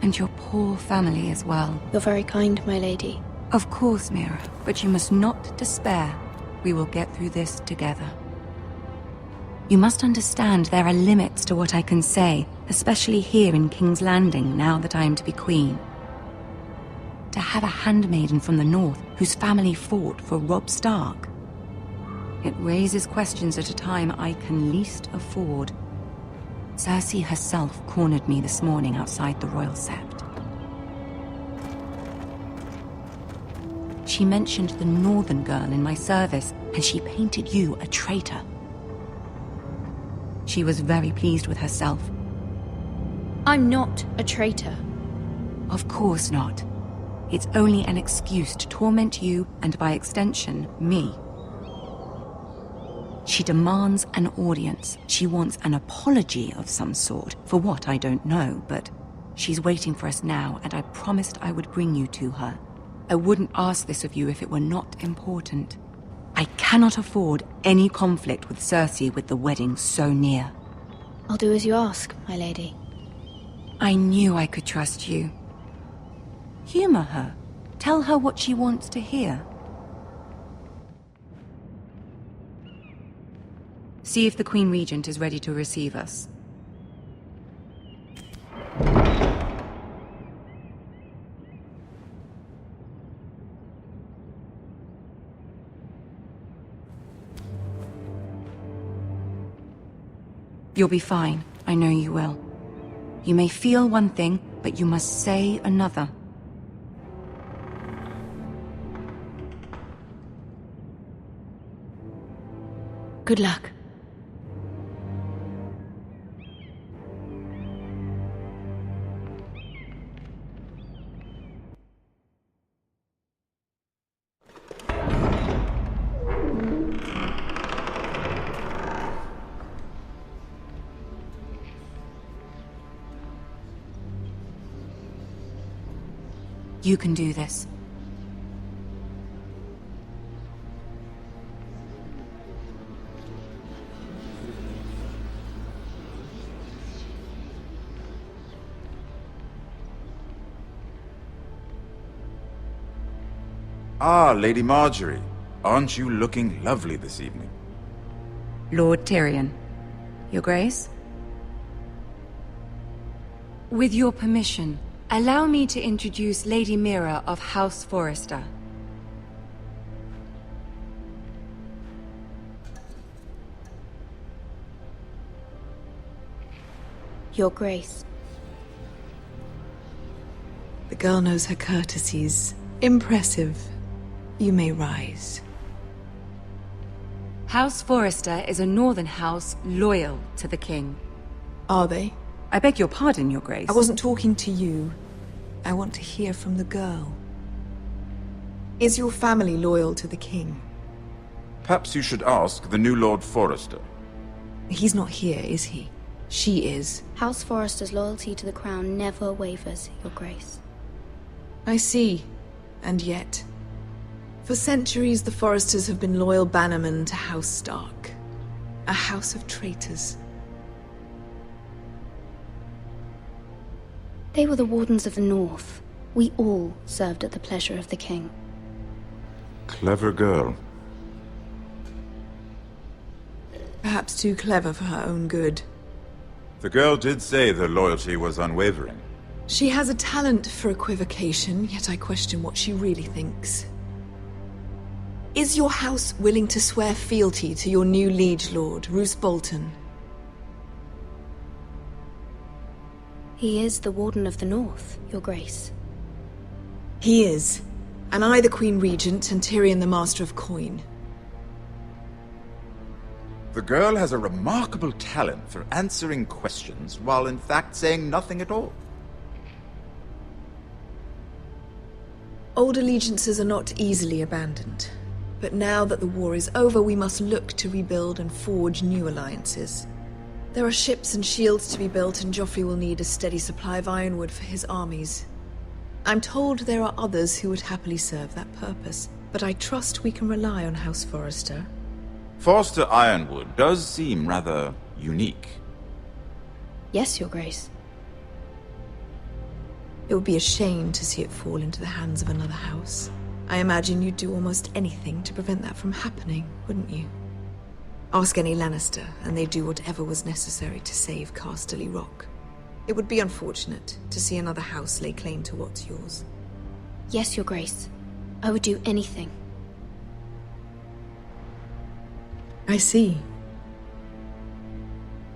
And your poor family as well. You're very kind, my lady. Of course, Mira, but you must not despair. We will get through this together. You must understand there are limits to what I can say, especially here in King's Landing, now that I am to be queen. to have a handmaiden from the north whose family fought for Robb Stark? It raises questions at a time I can least afford. Cersei herself cornered me this morning outside the Royal Sept. She mentioned the northern girl in my service, and she painted you a traitor. She was very pleased with herself. I'm not a traitor. Of course not. It's only an excuse to torment you, and by extension, me. She demands an audience. She wants an apology of some sort. For what, I don't know, but she's waiting for us now, and I promised I would bring you to her. I wouldn't ask this of you if it were not important. I cannot afford any conflict with Cersei with the wedding so near. I'll do as you ask, my lady. I knew I could trust you. Humor her. Tell her what she wants to hear. See if the Queen Regent is ready to receive us. You'll be fine. I know you will. You may feel one thing, but you must say another. Good luck. You can do this. Ah, Lady Marjorie. Aren't you looking lovely this evening? Lord Tyrion. Your Grace? With your permission, allow me to introduce Lady Mira of House Forrester. Your Grace. The girl knows her courtesies. Impressive. You may rise. House Forrester is a northern house loyal to the king. Are they? I beg your pardon, Your Grace. I wasn't talking to you. I want to hear from the girl. Is your family loyal to the king? Perhaps you should ask the new Lord Forrester. He's not here, is he? She is. House Forrester's loyalty to the crown never wavers, Your Grace. I see. And yet, for centuries the Forresters have been loyal bannermen to House Stark. A house of traitors. They were the Wardens of the North. We all served at the pleasure of the king. Clever girl. Perhaps too clever for her own good. The girl did say their loyalty was unwavering. She has a talent for equivocation, yet I question what she really thinks. Is your house willing to swear fealty to your new liege lord, Roose Bolton? He is the Warden of the North, Your Grace. He is. And I the Queen Regent and Tyrion the Master of Coin. The girl has a remarkable talent for answering questions while in fact saying nothing at all. Old allegiances are not easily abandoned. But now that the war is over, we must look to rebuild and forge new alliances. There are ships and shields to be built, and Joffrey will need a steady supply of ironwood for his armies. I'm told there are others who would happily serve that purpose, but I trust we can rely on House Forrester. Forster Ironwood does seem rather unique. Yes, Your Grace. It would be a shame to see it fall into the hands of another house. I imagine you'd do almost anything to prevent that from happening, wouldn't you? Ask any Lannister, and they'd do whatever was necessary to save Casterly Rock. It would be unfortunate to see another house lay claim to what's yours. Yes, Your Grace. I would do anything. I see.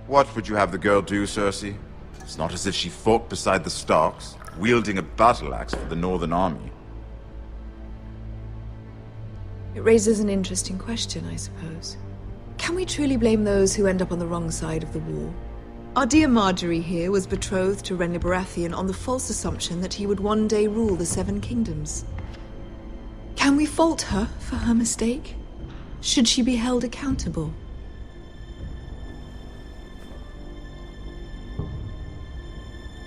What would you have the girl do, Cersei? It's not as if she fought beside the Starks, wielding a battle axe for the Northern Army. It raises an interesting question, I suppose. Can we truly blame those who end up on the wrong side of the war? Our dear Marjorie here was betrothed to Renly Baratheon on the false assumption that he would one day rule the Seven Kingdoms. Can we fault her for her mistake? Should she be held accountable?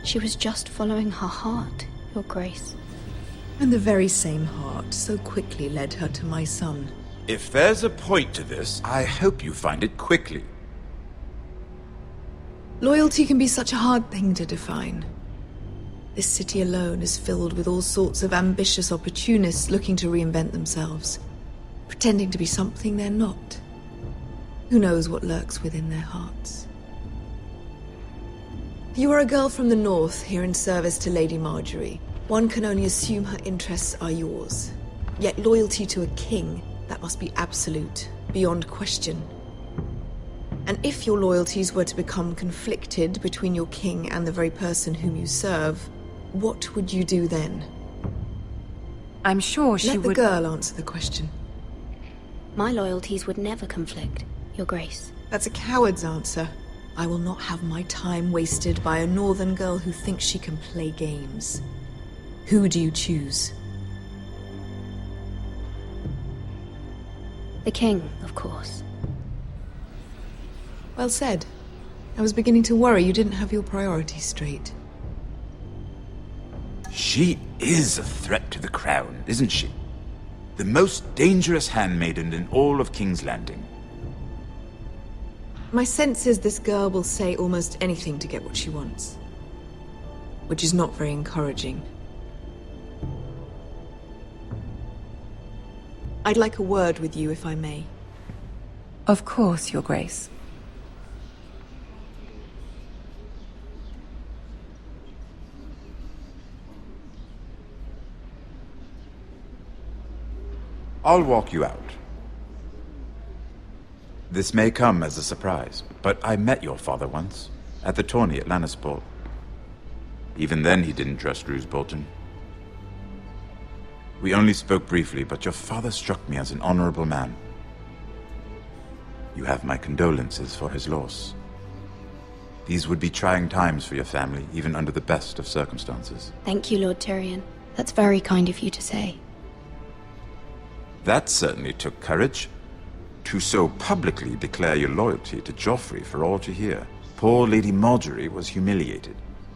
She was just following her heart, Your Grace. And the very same heart so quickly led her to my son. If there's a point to this, I hope you find it quickly. Loyalty can be such a hard thing to define. This city alone is filled with all sorts of ambitious opportunists looking to reinvent themselves, pretending to be something they're not. Who knows what lurks within their hearts? You are a girl from the north, here in service to Lady Marjorie. One can only assume her interests are yours. Yet loyalty to a king, that must be absolute, beyond question. And if your loyalties were to become conflicted between your king and the very person whom you serve, what would you do then? I'm sure she would... Let the girl answer the question. My loyalties would never conflict, Your Grace. That's a coward's answer. I will not have my time wasted by a northern girl who thinks she can play games. Who do you choose? The king, of course. Well said. I was beginning to worry you didn't have your priorities straight. She is a threat to the crown, isn't she? The most dangerous handmaiden in all of King's Landing. My sense is this girl will say almost anything to get what she wants. Which is not very encouraging. I'd like a word with you, if I may. Of course, Your Grace. I'll walk you out. This may come as a surprise, but I met your father once, at the tourney at Lannisport. Even then he didn't trust Roose Bolton. We only spoke briefly, but your father struck me as an honorable man. You have my condolences for his loss. These would be trying times for your family, even under the best of circumstances. Thank you, Lord Tyrion. That's very kind of you to say. That certainly took courage. To so publicly declare your loyalty to Joffrey for all to hear. Poor Lady Marjorie was humiliated,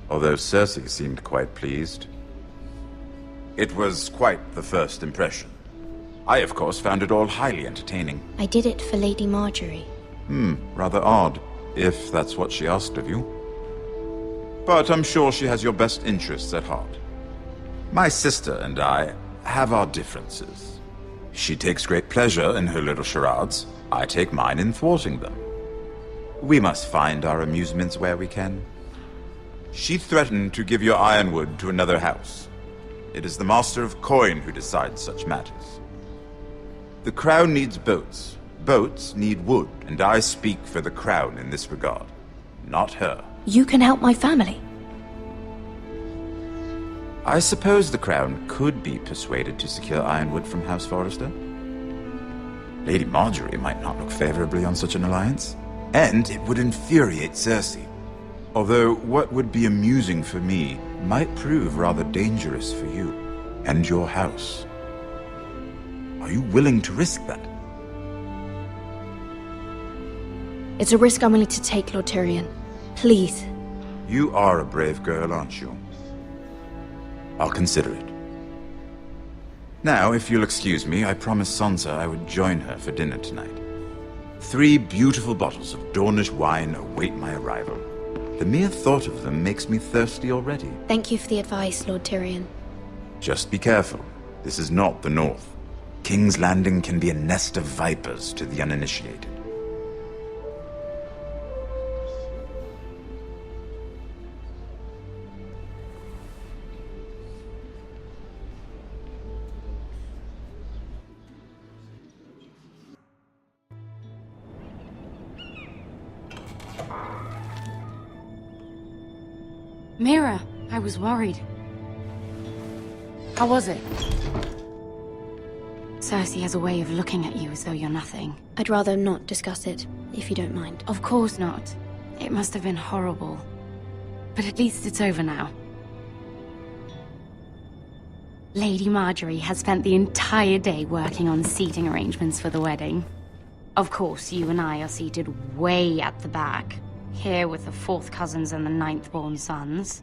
although Cersei seemed quite pleased. It was quite the first impression. I, of course, found it all highly entertaining. I did it for Lady Marjorie. Rather odd, if that's what she asked of you. But I'm sure she has your best interests at heart. My sister and I have our differences. She takes great pleasure in her little charades. I take mine in thwarting them. We must find our amusements where we can. She threatened to give your ironwood to another house. It is the Master of Coin who decides such matters. The Crown needs boats. Boats need wood, and I speak for the Crown in this regard, not her. You can help my family. I suppose the Crown could be persuaded to secure ironwood from House Forrester. Lady Marjorie might not look favorably on such an alliance, and it would infuriate Cersei. Although what would be amusing for me might prove rather dangerous for you and your house. Are you willing to risk that? It's a risk I'm willing to take, Lord Tyrion. Please. You are a brave girl, aren't you? I'll consider it. Now, if you'll excuse me, I promised Sansa I would join her for dinner tonight. 3 beautiful bottles of Dornish wine await my arrival. The mere thought of them makes me thirsty already. Thank you for the advice, Lord Tyrion. Just be careful. This is not the North. King's Landing can be a nest of vipers to the uninitiated. Mira, I was worried. How was it? Cersei has a way of looking at you as though you're nothing. I'd rather not discuss it, if you don't mind. Of course not. It must have been horrible. But at least it's over now. Lady Marjorie has spent the entire day working on seating arrangements for the wedding. Of course, you and I are seated way at the back, here with the 4th cousins and the 9th-born sons.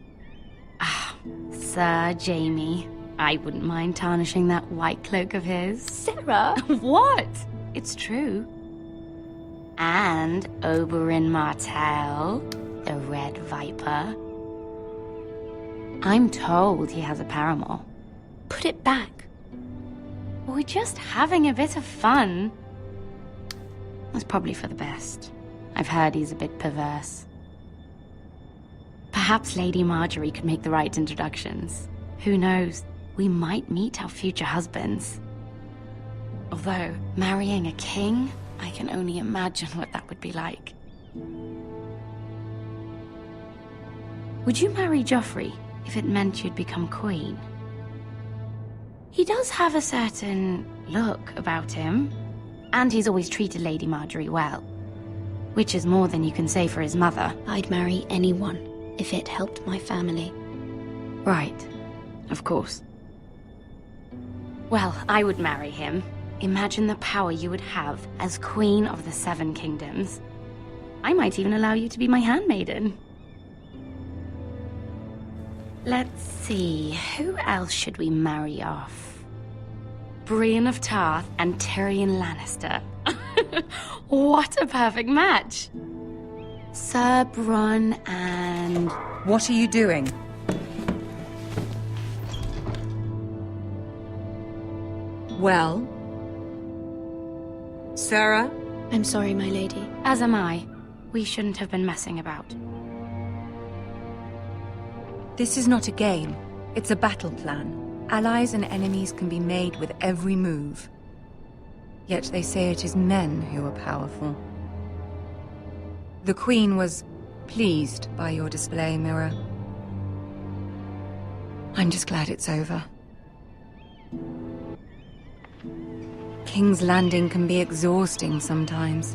Ah, Sir Jaime. I wouldn't mind tarnishing that white cloak of his. Sarah! What? It's true. And Oberyn Martell, the Red Viper. I'm told he has a paramour. Put it back. We're just having a bit of fun. It's probably for the best. I've heard he's a bit perverse. Perhaps Lady Marjorie could make the right introductions. Who knows? We might meet our future husbands. Although, marrying a king, I can only imagine what that would be like. Would you marry Joffrey if it meant you'd become queen? He does have a certain look about him, and he's always treated Lady Marjorie well. Which is more than you can say for his mother. I'd marry anyone if it helped my family. Right. Of course. Well, I would marry him. Imagine the power you would have as Queen of the 7 Kingdoms. I might even allow you to be my handmaiden. Let's see, who else should we marry off? Brienne of Tarth and Tyrion Lannister. What a perfect match! Sir Bronn and... What are you doing? Well? Sarah? I'm sorry, my lady. As am I. We shouldn't have been messing about. This is not a game. It's a battle plan. Allies and enemies can be made with every move. Yet they say it is men who are powerful. The Queen was pleased by your display, Mira. I'm just glad it's over. King's Landing can be exhausting sometimes.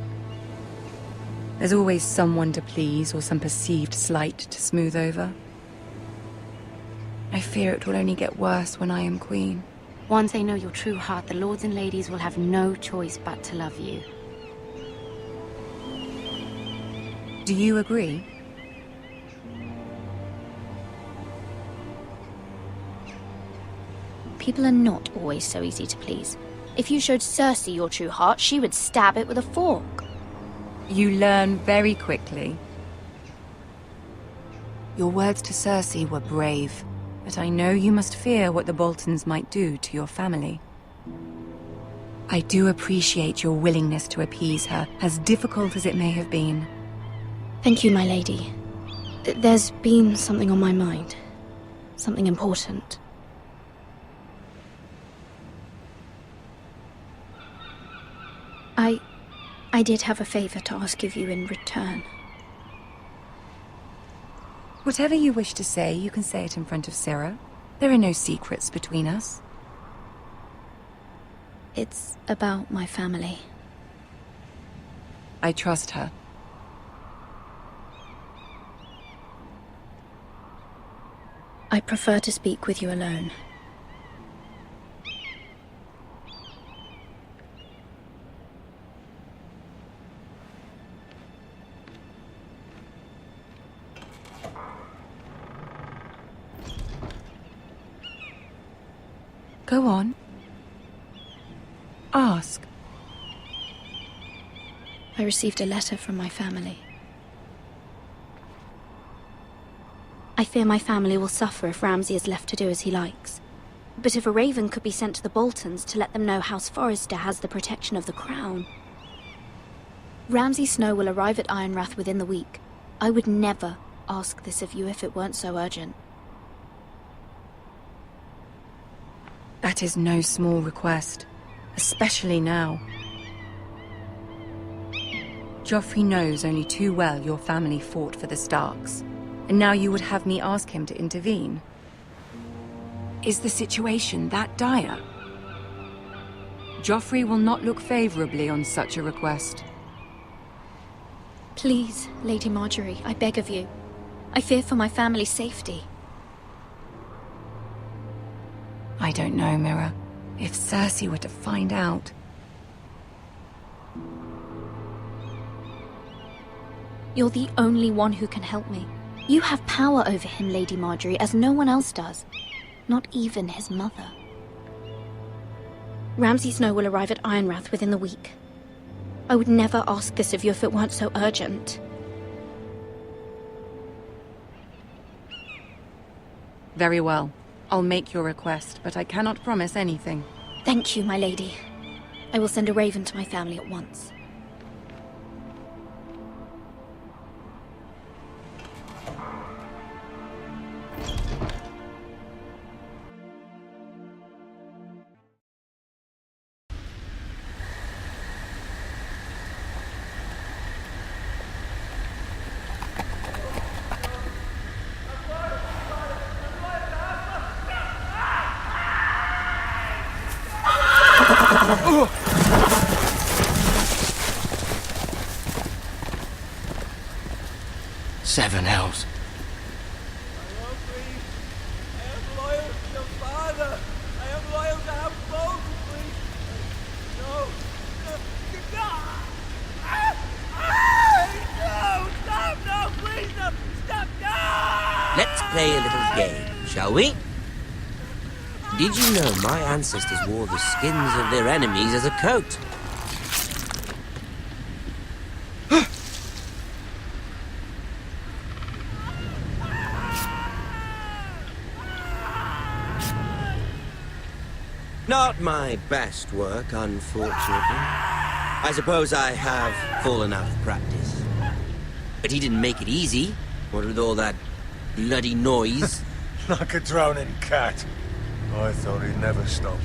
There's always someone to please or some perceived slight to smooth over. I fear it will only get worse when I am queen. Once they know your true heart, the lords and ladies will have no choice but to love you. Do you agree? People are not always so easy to please. If you showed Cersei your true heart, she would stab it with a fork. You learn very quickly. Your words to Cersei were brave, but I know you must fear what the Boltons might do to your family. I do appreciate your willingness to appease her, as difficult as it may have been. Thank you, my lady. There's been something on my mind. Something important. I did have a favor to ask of you in return. Whatever you wish to say, you can say it in front of Sarah. There are no secrets between us. It's about my family. I trust her. I prefer to speak with you alone. Go on. Ask. I received a letter from my family. I fear my family will suffer if Ramsay is left to do as he likes. But if a raven could be sent to the Boltons to let them know House Forrester has the protection of the crown... Ramsay Snow will arrive at Ironrath within the week. I would never ask this of you if it weren't so urgent. That is no small request, especially now. Joffrey knows only too well your family fought for the Starks. And now you would have me ask him to intervene? Is the situation that dire? Joffrey will not look favorably on such a request. Please, Lady Marjorie, I beg of you. I fear for my family's safety. I don't know, Mira. If Cersei were to find out... You're the only one who can help me. You have power over him, Lady Marjorie, as no one else does. Not even his mother. Ramsay Snow will arrive at Ironrath within the week. I would never ask this of you if it weren't so urgent. Very well. I'll make your request, but I cannot promise anything. Thank you, my lady. I will send a raven to my family at once. Seven hells. Let's play a little game, shall we? Did you know my ancestors wore the skins of their enemies as a coat? Not my best work, unfortunately. I suppose I have fallen out of practice. But he didn't make it easy, what with all that bloody noise. Like a drowning cat. I thought he'd never stop.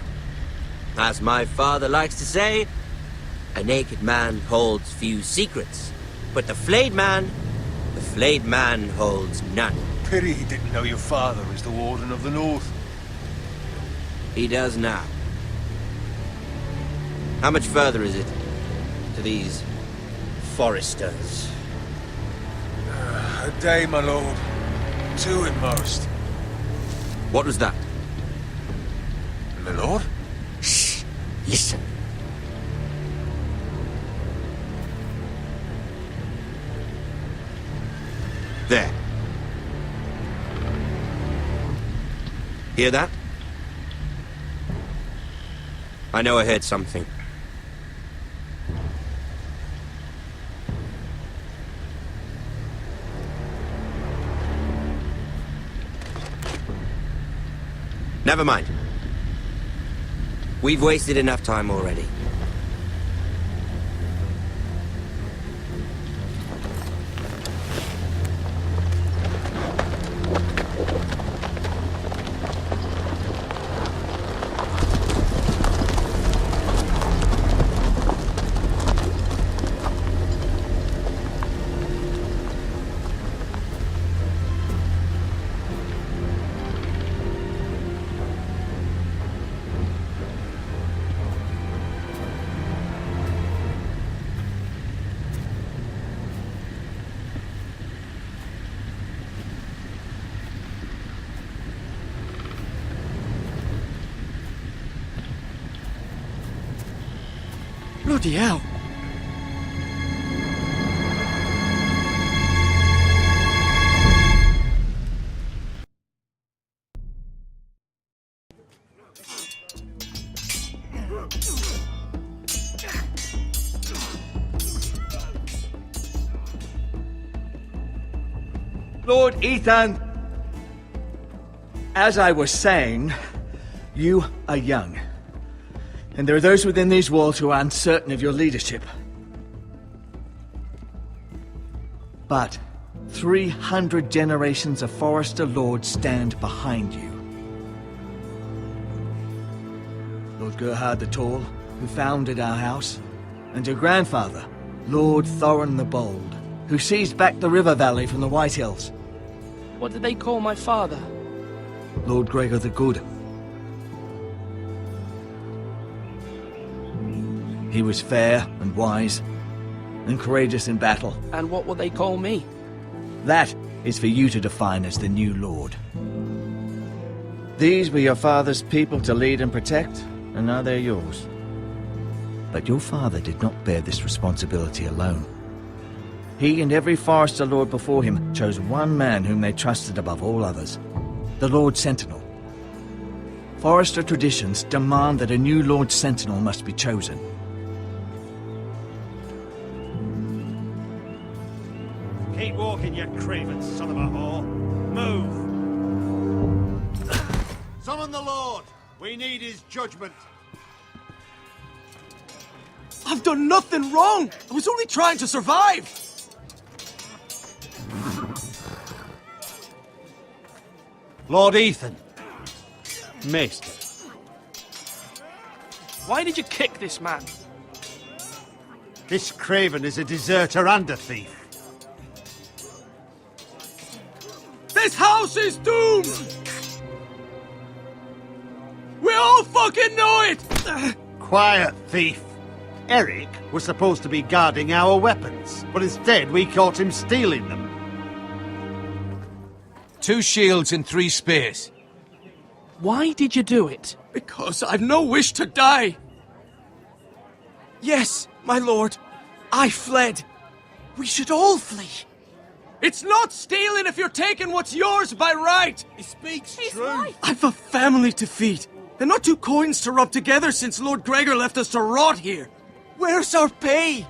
As my father likes to say, a naked man holds few secrets. But the flayed man holds none. Pity he didn't know your father is the Warden of the North. He does now. How much further is it to these foresters? A day, my lord. 2 at most. What was that? My lord? Shh! Listen. There. Hear that? I know I heard something. Never mind. We've wasted enough time already. Bloody hell. Lord Ethan, as I was saying, you are young. And there are those within these walls who are uncertain of your leadership. But 300 generations of Forester Lords stand behind you. Lord Gerhard the Tall, who founded our house, and your grandfather, Lord Thorin the Bold, who seized back the river valley from the White Hills. What did they call my father? Lord Gregor the Good. He was fair and wise, and courageous in battle. And what will they call me? That is for you to define as the new lord. These were your father's people to lead and protect, and now they're yours. But your father did not bear this responsibility alone. He and every Forester Lord before him chose one man whom they trusted above all others, the Lord Sentinel. Forester traditions demand that a new Lord Sentinel must be chosen. Keep walking, you craven son of a whore. Move! Summon the Lord! We need his judgment. I've done nothing wrong! I was only trying to survive! Lord Ethan. Maester. Why did you kick this man? This craven is a deserter and a thief. This house is doomed! We all fucking know it! Quiet, thief. Eric was supposed to be guarding our weapons, but instead we caught him stealing them. 2 shields and 3 spears. Why did you do it? Because I've no wish to die. Yes, my lord. I fled. We should all flee. It's not stealing if you're taking what's yours by right. He speaks true. I've a family to feed, and not 2 coins to rub together since Lord Gregor left us to rot here. Where's our pay?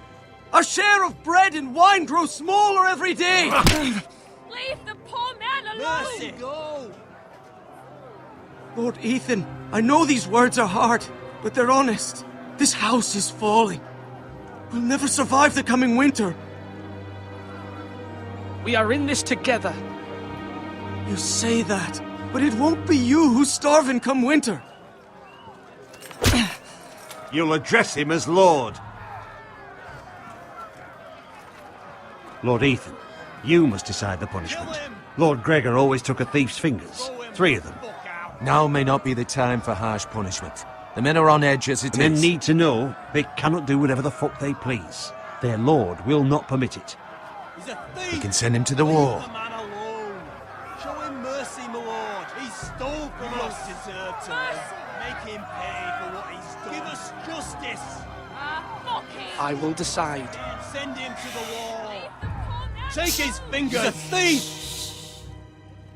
Our share of bread and wine grows smaller every day. Leave the poor man alone! Mercy, go! Lord Ethan, I know these words are hard, but they're honest. This house is falling. We'll never survive the coming winter. We are in this together. You say that, but it won't be you who's starving come winter. You'll address him as Lord. Lord Ethan, you must decide the punishment. Lord Gregor always took a thief's fingers. 3 of them. Now may not be the time for harsh punishment. The men are on edge as it is. Men need to know they cannot do whatever the fuck they please. Their lord will not permit it. He's a thief! We can send him to the war. Leave the man alone. Show him mercy, my lord. He stole from us. Deserter. Make him pay for what he's done. Give us justice. Fuck him! I will decide. Send him to the wall. Take his fingers. He's a thief!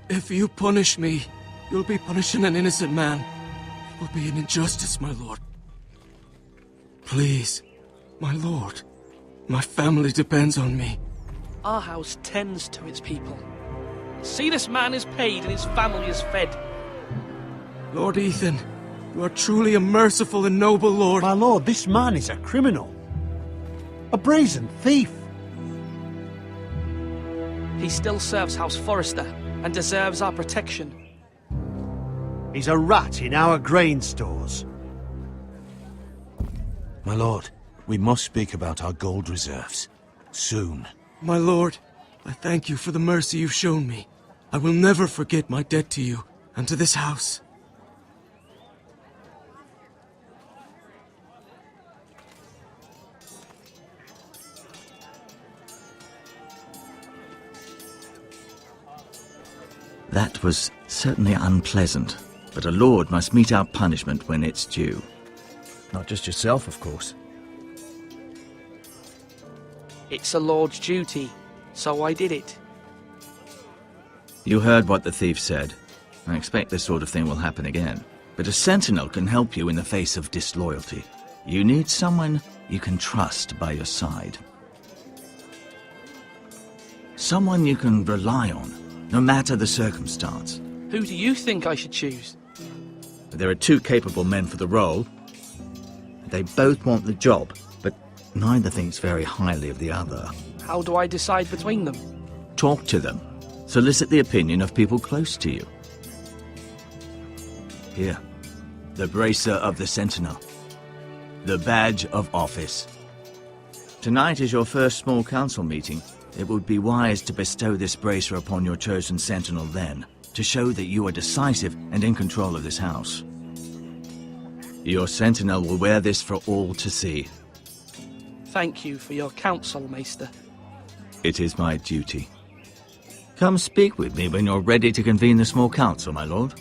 If you punish me, you'll be punishing an innocent man. It will be an injustice, my lord. Please, my lord. My family depends on me. Our house tends to its people. See, this man is paid and his family is fed. Lord Ethan, you are truly a merciful and noble lord. My lord, this man is a criminal. A brazen thief. He still serves House Forester and deserves our protection. He's a rat in our grain stores. My lord, we must speak about our gold reserves. Soon. My lord, I thank you for the mercy you've shown me. I will never forget my debt to you and to this house. That was certainly unpleasant, but a lord must mete out punishment when it's due. Not just yourself, of course. It's a lord's duty, so I did it. You heard what the thief said. I expect this sort of thing will happen again. But a sentinel can help you in the face of disloyalty. You need someone you can trust by your side. Someone you can rely on, no matter the circumstance. Who do you think I should choose? There are 2 capable men for the role. They both want the job, but neither thinks very highly of the other. How do I decide between them? Talk to them. Solicit the opinion of people close to you. Here, the bracer of the Sentinel. The badge of office. Tonight is your first small council meeting. It would be wise to bestow this bracer upon your chosen sentinel then, to show that you are decisive and in control of this house. Your sentinel will wear this for all to see. Thank you for your counsel, Maester. It is my duty. Come speak with me when you're ready to convene the small council, my lord.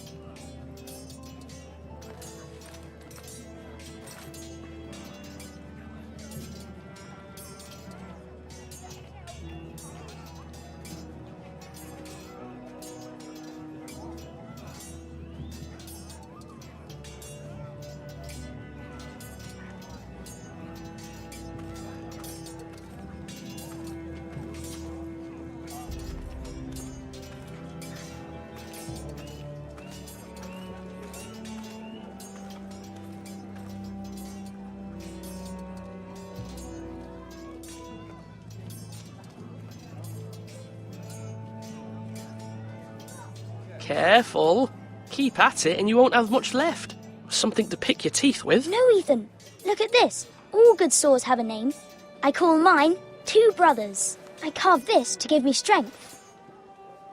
Careful. Keep at it and you won't have much left. Something to pick your teeth with. No, Ethan. Look at this. All good swords have a name. I call mine Two Brothers. I carved this to give me strength.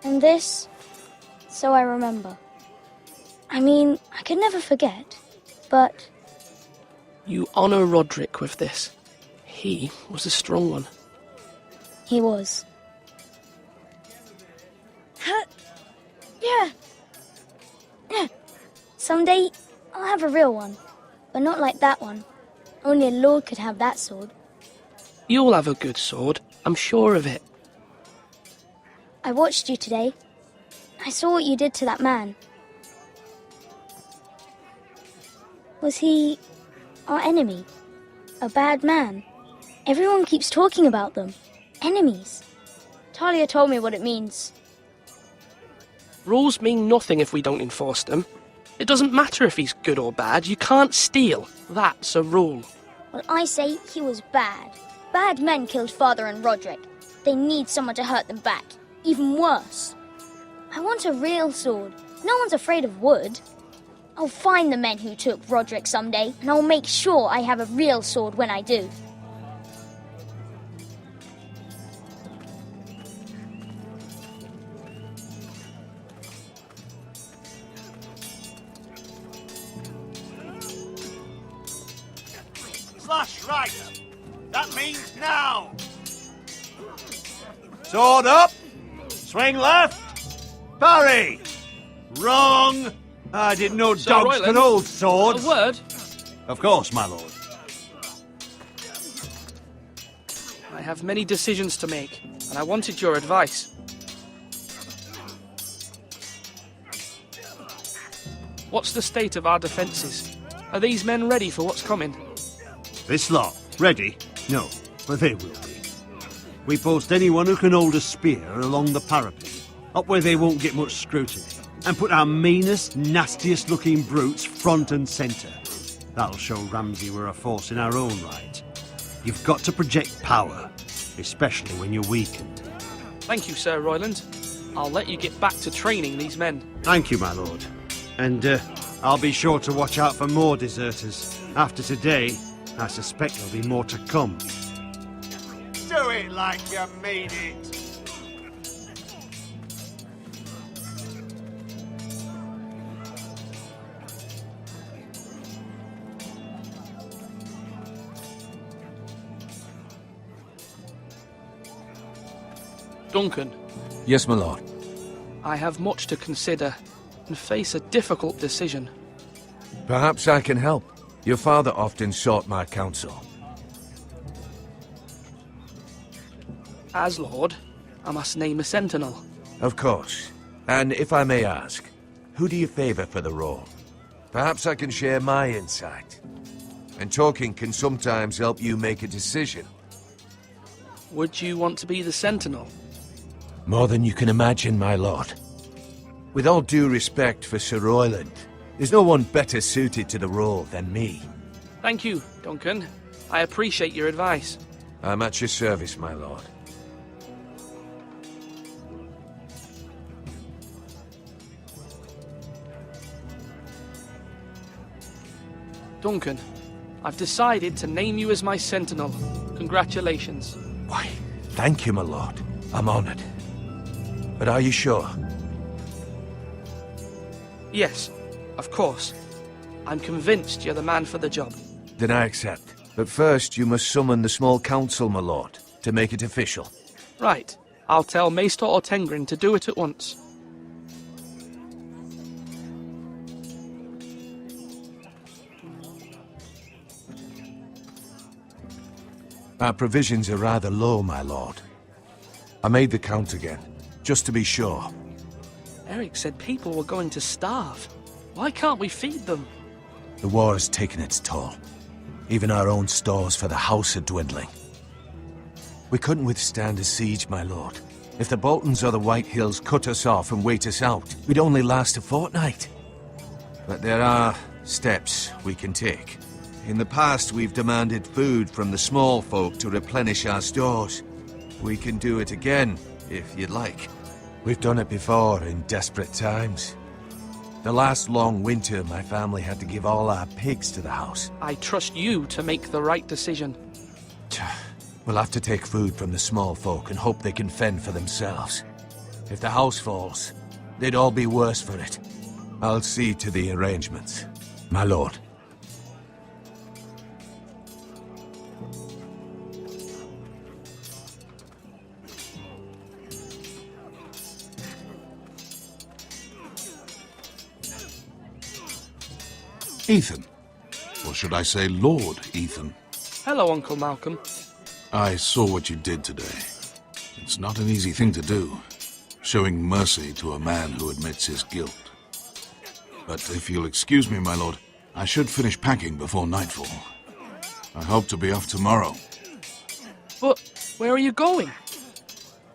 And this, so I remember. I mean, I could never forget, but... You honour Roderick with this. He was a strong one. He was. Yeah. Someday, I'll have a real one. But not like that one. Only a lord could have that sword. You'll have a good sword. I'm sure of it. I watched you today. I saw what you did to that man. Was he our enemy? A bad man? Everyone keeps talking about them. Enemies. Talia told me what it means. Rules mean nothing if we don't enforce them. It doesn't matter if he's good or bad. You can't steal. That's a rule. Well, I say he was bad. Bad men killed Father and Roderick. They need someone to hurt them back. Even worse. I want a real sword. No one's afraid of wood. I'll find the men who took Roderick someday, and I'll make sure I have a real sword when I do. Slash right. That means now. Sword up. Swing left. Parry. Wrong. I didn't know Sir dogs Royland, could hold swords. A word? Of course, my lord. I have many decisions to make, and I wanted your advice. What's the state of our defences? Are these men ready for what's coming? This lot, ready? No, but they will be. We post anyone who can hold a spear along the parapet, up where they won't get much scrutiny, and put our meanest, nastiest looking brutes front and centre. That'll show Ramsay we're a force in our own right. You've got to project power, especially when you're weakened. Thank you, Sir Royland. I'll let you get back to training these men. Thank you, my lord. And I'll be sure to watch out for more deserters. After today, I suspect there'll be more to come. Do it like you mean it. Duncan. Yes, my lord. I have much to consider and face a difficult decision. Perhaps I can help. Your father often sought my counsel. As Lord, I must name a sentinel. Of course. And if I may ask, who do you favour for the role? Perhaps I can share my insight. And talking can sometimes help you make a decision. Would you want to be the sentinel? More than you can imagine, my lord. With all due respect for Sir Royland, there's no one better suited to the role than me. Thank you, Duncan. I appreciate your advice. I'm at your service, my lord. Duncan, I've decided to name you as my sentinel. Congratulations. Why, Thank you, my lord. I'm honored. But are you sure? Yes, of course. I'm convinced you're the man for the job. Then I accept. But first, you must summon the small council, my lord, to make it official. Right. I'll tell Maester Ortengrin to do it at once. Our provisions are rather low, my lord. I made the count again, just to be sure. Eric said people were going to starve. Why can't we feed them? The war has taken its toll. Even our own stores for the house are dwindling. We couldn't withstand a siege, my lord. If the Boltons or the White Hills cut us off and wait us out, we'd only last a fortnight. But there are steps we can take. In the past, we've demanded food from the small folk to replenish our stores. We can do it again, if you'd like. We've done it before in desperate times. The last long winter, my family had to give all our pigs to the house. I trust you to make the right decision. We'll have to take food from the small folk and hope they can fend for themselves. If the house falls, they'd all be worse for it. I'll see to the arrangements, my lord. Ethan. Or should I say Lord Ethan? Hello, Uncle Malcolm. I saw what you did today. It's not an easy thing to do, showing mercy to a man who admits his guilt. But if you'll excuse me, my lord, I should finish packing before nightfall. I hope to be off tomorrow. But where are you going?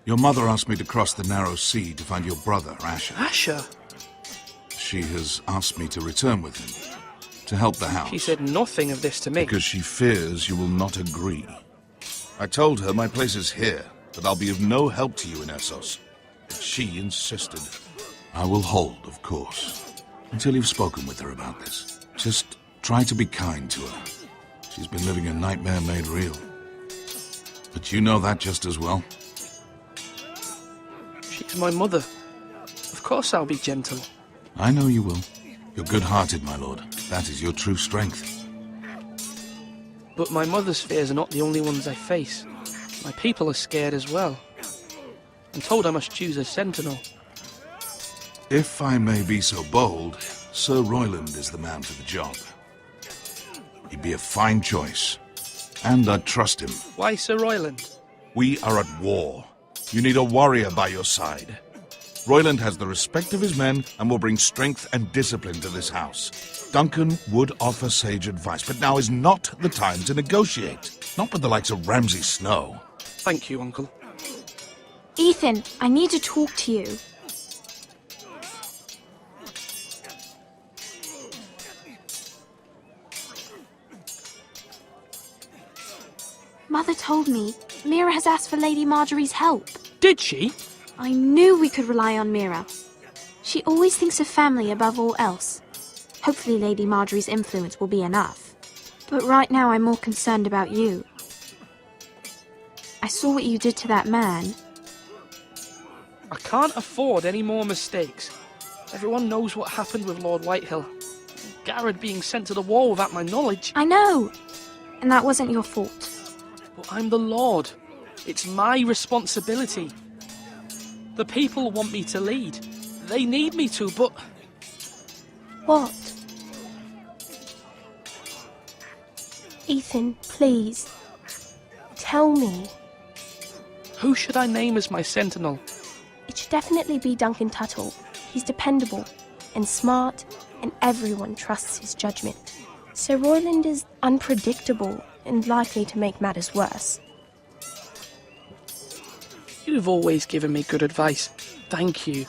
Your mother asked me to cross the narrow sea to find your brother, Asher. Asher? She has asked me to return with him, to help the house. She said nothing of this to me. Because she fears you will not agree. I told her my place is here, that I'll be of no help to you in Essos. But she insisted. I will hold, of course, until you've spoken with her about this. Just try to be kind to her. She's been living a nightmare made real. But you know that just as well. She's my mother. Of course I'll be gentle. I know you will. You're good-hearted, my lord. That is your true strength. But my mother's fears are not the only ones I face. My people are scared as well. I'm told I must choose a sentinel. If I may be so bold, Sir Royland is the man for the job. He'd be a fine choice. And I'd trust him. Why Sir Royland? We are at war. You need a warrior by your side. Royland has the respect of his men and will bring strength and discipline to this house. Duncan would offer sage advice, but now is not the time to negotiate. Not with the likes of Ramsay Snow. Thank you, Uncle. Ethan, I need to talk to you. Mother told me Mira has asked for Lady Marjorie's help. Did she? I knew we could rely on Mira. She always thinks of family above all else. Hopefully Lady Marjorie's influence will be enough. But right now I'm more concerned about you. I saw what you did to that man. I can't afford any more mistakes. Everyone knows what happened with Lord Whitehill. Garrett being sent to the war without my knowledge. I know. And that wasn't your fault. But I'm the Lord. It's my responsibility. The people want me to lead. They need me to, but... What? Ethan, please. Tell me. Who should I name as my sentinel? It should definitely be Duncan Tuttle. He's dependable and smart, and everyone trusts his judgment. Sir Royland is unpredictable and likely to make matters worse. You've always given me good advice. Thank you.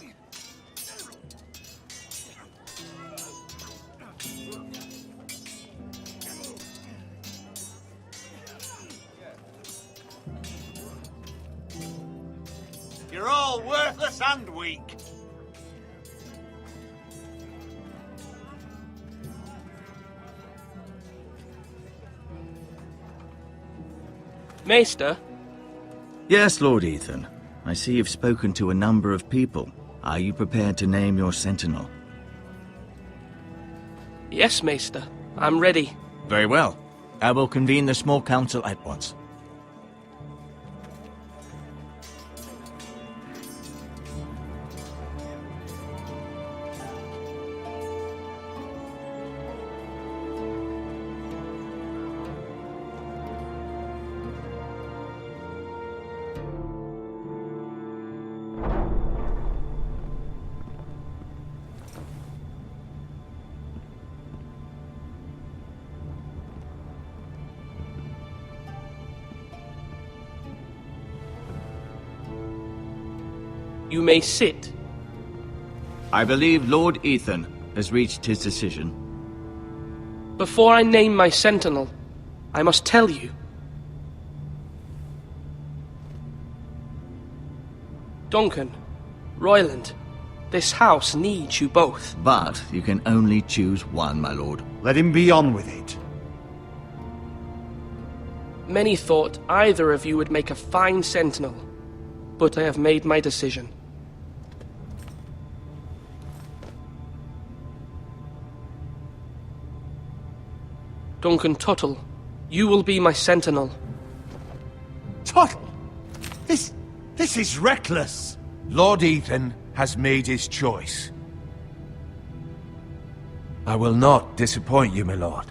You're all worthless and weak. Maester, Yes, Lord Ethan. I see you've spoken to a number of people. Are you prepared to name your sentinel? Yes, Maester. I'm ready. Very well. I will convene the small council at once. You may sit. I believe Lord Ethan has reached his decision. Before I name my sentinel, I must tell you. Duncan, Royland, this house needs you both. But you can only choose one, my lord. Let him be on with it. Many thought either of you would make a fine sentinel, but I have made my decision. Duncan Tuttle, you will be my sentinel. Tuttle? This is reckless. Lord Ethan has made his choice. I will not disappoint you, my lord.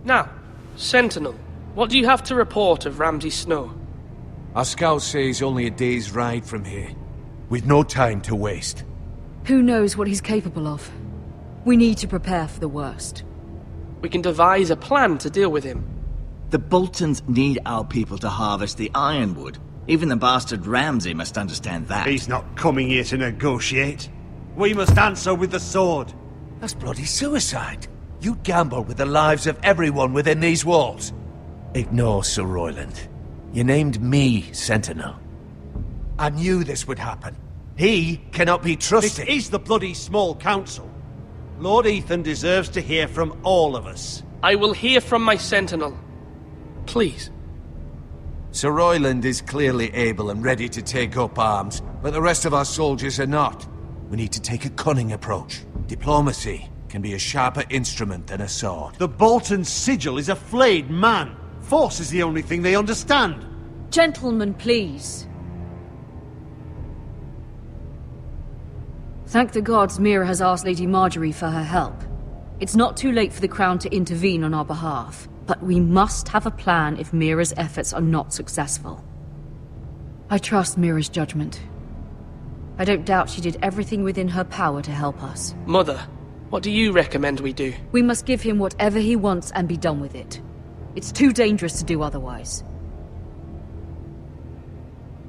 Now, sentinel, what do you have to report of Ramsay Snow? Our scouts say he's only a day's ride from here, with no time to waste. Who knows what he's capable of? We need to prepare for the worst. We can devise a plan to deal with him. The Boltons need our people to harvest the ironwood. Even the bastard Ramsay must understand that. He's not coming here to negotiate. We must answer with the sword. That's bloody suicide. You gamble with the lives of everyone within these walls. Ignore Sir Royland. You named me Sentinel. I knew this would happen. He cannot be trusted. This is the bloody small council. Lord Ethan deserves to hear from all of us. I will hear from my sentinel. Please. Sir Royland is clearly able and ready to take up arms, but the rest of our soldiers are not. We need to take a cunning approach. Diplomacy can be a sharper instrument than a sword. The Bolton sigil is a flayed man. Force is the only thing they understand. Gentlemen, please. Thank the gods Mira has asked Lady Marjorie for her help. It's not too late for the Crown to intervene on our behalf, but we must have a plan if Mira's efforts are not successful. I trust Mira's judgment. I don't doubt she did everything within her power to help us. Mother, what do you recommend we do? We must give him whatever he wants and be done with it. It's too dangerous to do otherwise.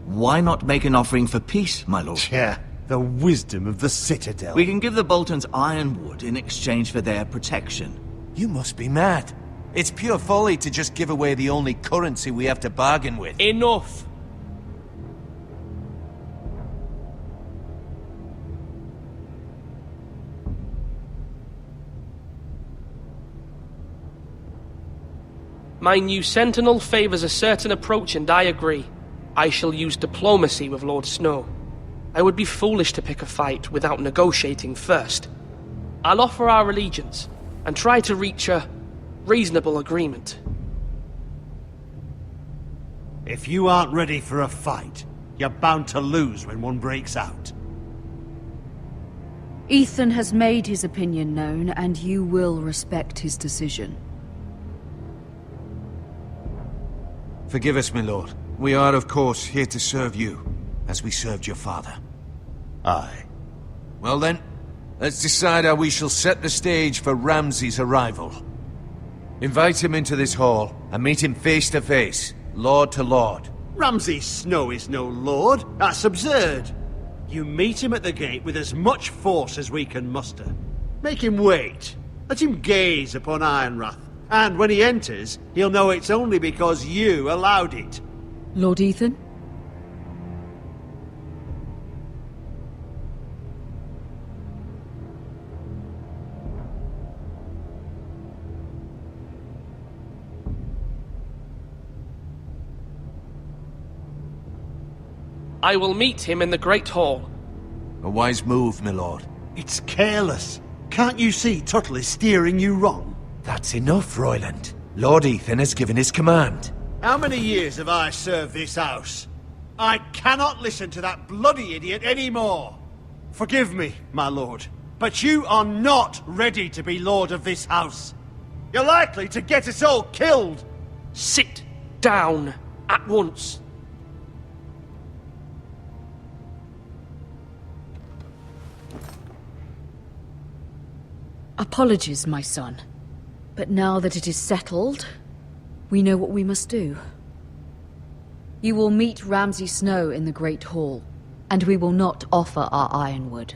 Why not make an offering for peace, my lord? Yeah, the wisdom of the Citadel. We can give the Boltons ironwood in exchange for their protection. You must be mad. It's pure folly to just give away the only currency we have to bargain with. Enough! My new sentinel favors a certain approach, and I agree. I shall use diplomacy with Lord Snow. I would be foolish to pick a fight without negotiating first. I'll offer our allegiance, and try to reach a reasonable agreement. If you aren't ready for a fight, you're bound to lose when one breaks out. Ethan has made his opinion known, and you will respect his decision. Forgive us, my lord. We are, of course, here to serve you, as we served your father. Aye. Well then, let's decide how we shall set the stage for Ramsay's arrival. Invite him into this hall, and meet him face to face, lord to lord. Ramsay Snow is no lord. That's absurd. You meet him at the gate with as much force as we can muster. Make him wait. Let him gaze upon Ironrath. And when he enters, he'll know it's only because you allowed it. Lord Ethan? I will meet him in the Great Hall. A wise move, my lord. It's careless. Can't you see Tuttle is steering you wrong? That's enough, Royland. Lord Ethan has given his command. How many years have I served this house? I cannot listen to that bloody idiot anymore. Forgive me, my lord, but you are not ready to be lord of this house. You're likely to get us all killed. Sit down at once. Apologies, my son. But now that it is settled, we know what we must do. You will meet Ramsay Snow in the Great Hall, and we will not offer our ironwood.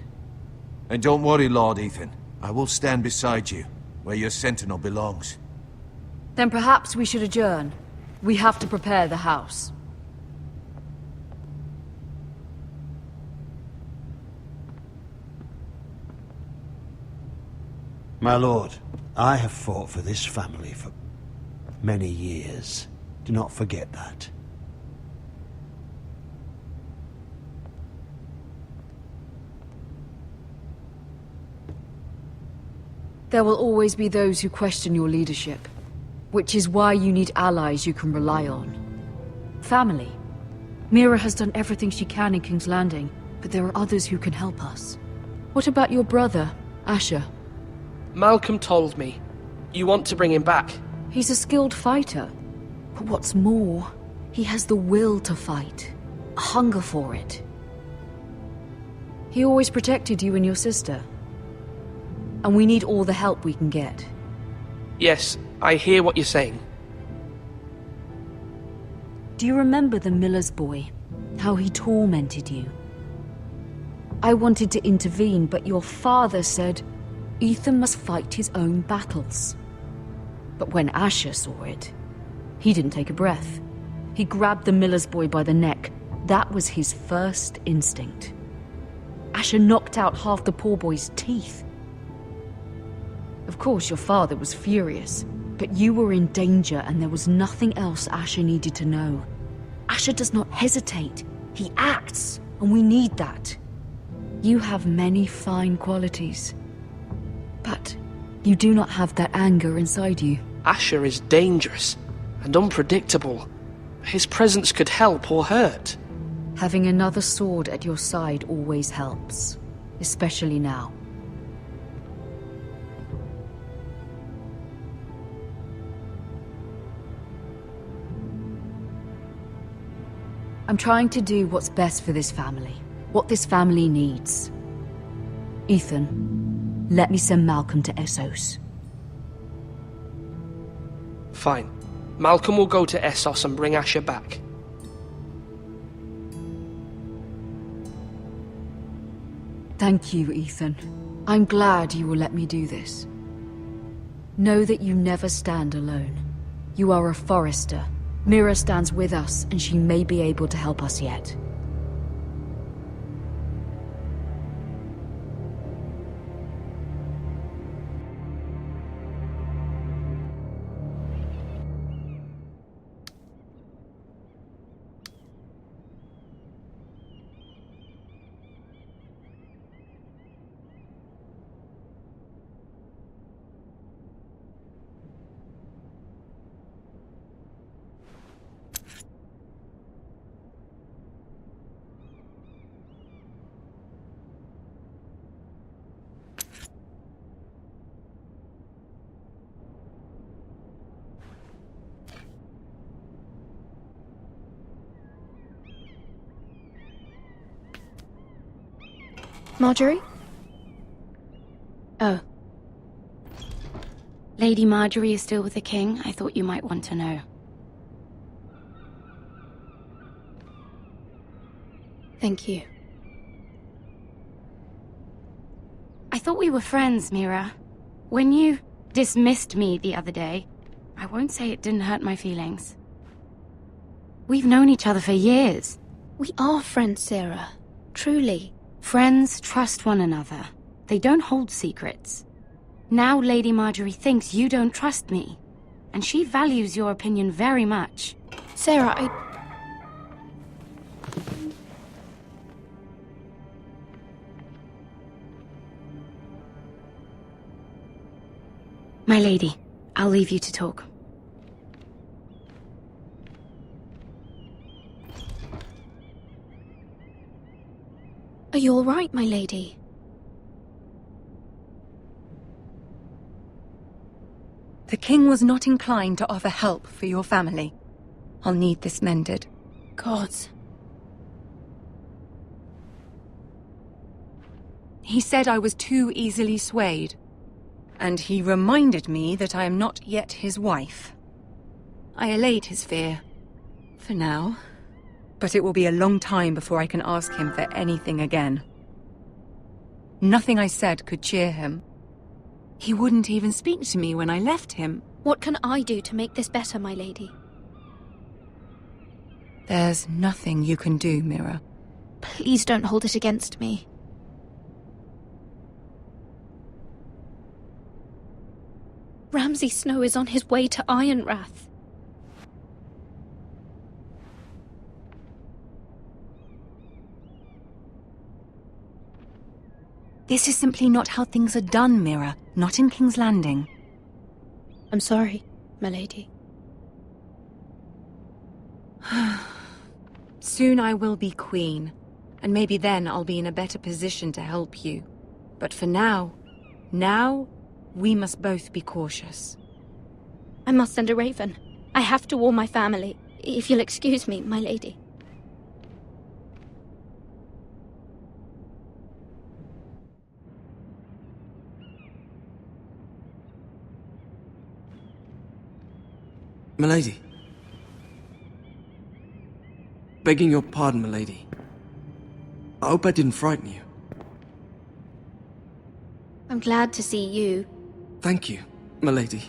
And don't worry, Lord Ethan. I will stand beside you, where your sentinel belongs. Then perhaps we should adjourn. We have to prepare the house. My lord, I have fought for this family for many years. Do not forget that. There will always be those who question your leadership, which is why you need allies you can rely on. Family. Mira has done everything she can in King's Landing, but there are others who can help us. What about your brother, Asher? Malcolm told me. You want to bring him back? He's a skilled fighter. But what's more, he has the will to fight. A hunger for it. He always protected you and your sister. And we need all the help we can get. Yes, I hear what you're saying. Do you remember the miller's boy? How he tormented you? I wanted to intervene, but your father said Ethan must fight his own battles. But when Asher saw it, he didn't take a breath. He grabbed the miller's boy by the neck. That was his first instinct. Asher knocked out half the poor boy's teeth. Of course, your father was furious, but you were in danger and there was nothing else Asher needed to know. Asher does not hesitate. He acts, and we need that. You have many fine qualities, but you do not have that anger inside you. Asher is dangerous and unpredictable. His presence could help or hurt. Having another sword at your side always helps, especially now. I'm trying to do what's best for this family, what this family needs. Ethan, let me send Malcolm to Essos. Fine. Malcolm will go to Essos and bring Asher back. Thank you, Ethan. I'm glad you will let me do this. Know that you never stand alone. You are a Forrester. Mira stands with us, and she may be able to help us yet. Marjorie? Oh. Lady Marjorie is still with the king? I thought you might want to know. Thank you. I thought we were friends, Mira. When you dismissed me the other day, I won't say it didn't hurt my feelings. We've known each other for years. We are friends, Sarah. Truly. Friends trust one another. They don't hold secrets. Now Lady Marjorie thinks you don't trust me, and she values your opinion very much. Sarah, My lady, I'll leave you to talk. Are you all right, my lady? The king was not inclined to offer help for your family. I'll need this mended. Gods. He said I was too easily swayed. And he reminded me that I am not yet his wife. I allayed his fear. For now. But it will be a long time before I can ask him for anything again. Nothing I said could cheer him. He wouldn't even speak to me when I left him. What can I do to make this better, my lady? There's nothing you can do, Mira. Please don't hold it against me. Ramsay Snow is on his way to Ironrath. This is simply not how things are done, Mira. Not in King's Landing. I'm sorry, my lady. Soon I will be queen, and maybe then I'll be in a better position to help you. But for now, we must both be cautious. I must send a raven. I have to warn my family. If you'll excuse me, my lady. Milady. Begging your pardon, milady. I hope I didn't frighten you. I'm glad to see you. Thank you, milady.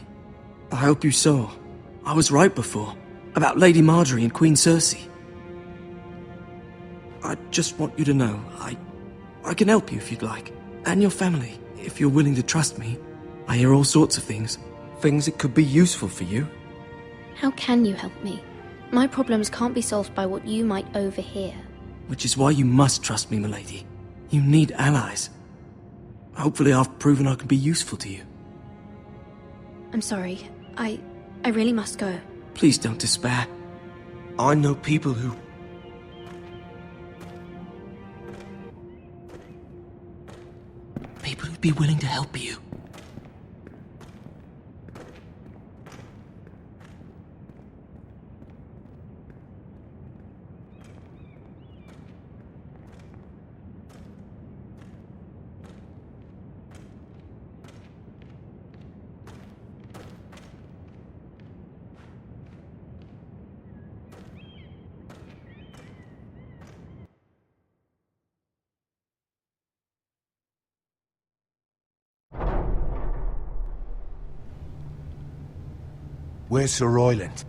I hope you saw. I was right before. About Lady Marjorie and Queen Cersei. I just want you to know, I can help you if you'd like. And your family, if you're willing to trust me. I hear all sorts of things. Things that could be useful for you. How can you help me? My problems can't be solved by what you might overhear. Which is why you must trust me, milady. You need allies. Hopefully I've proven I can be useful to you. I'm sorry. I really must go. Please don't despair. I know people who... People who'd be willing to help you. Where's Sir Royland?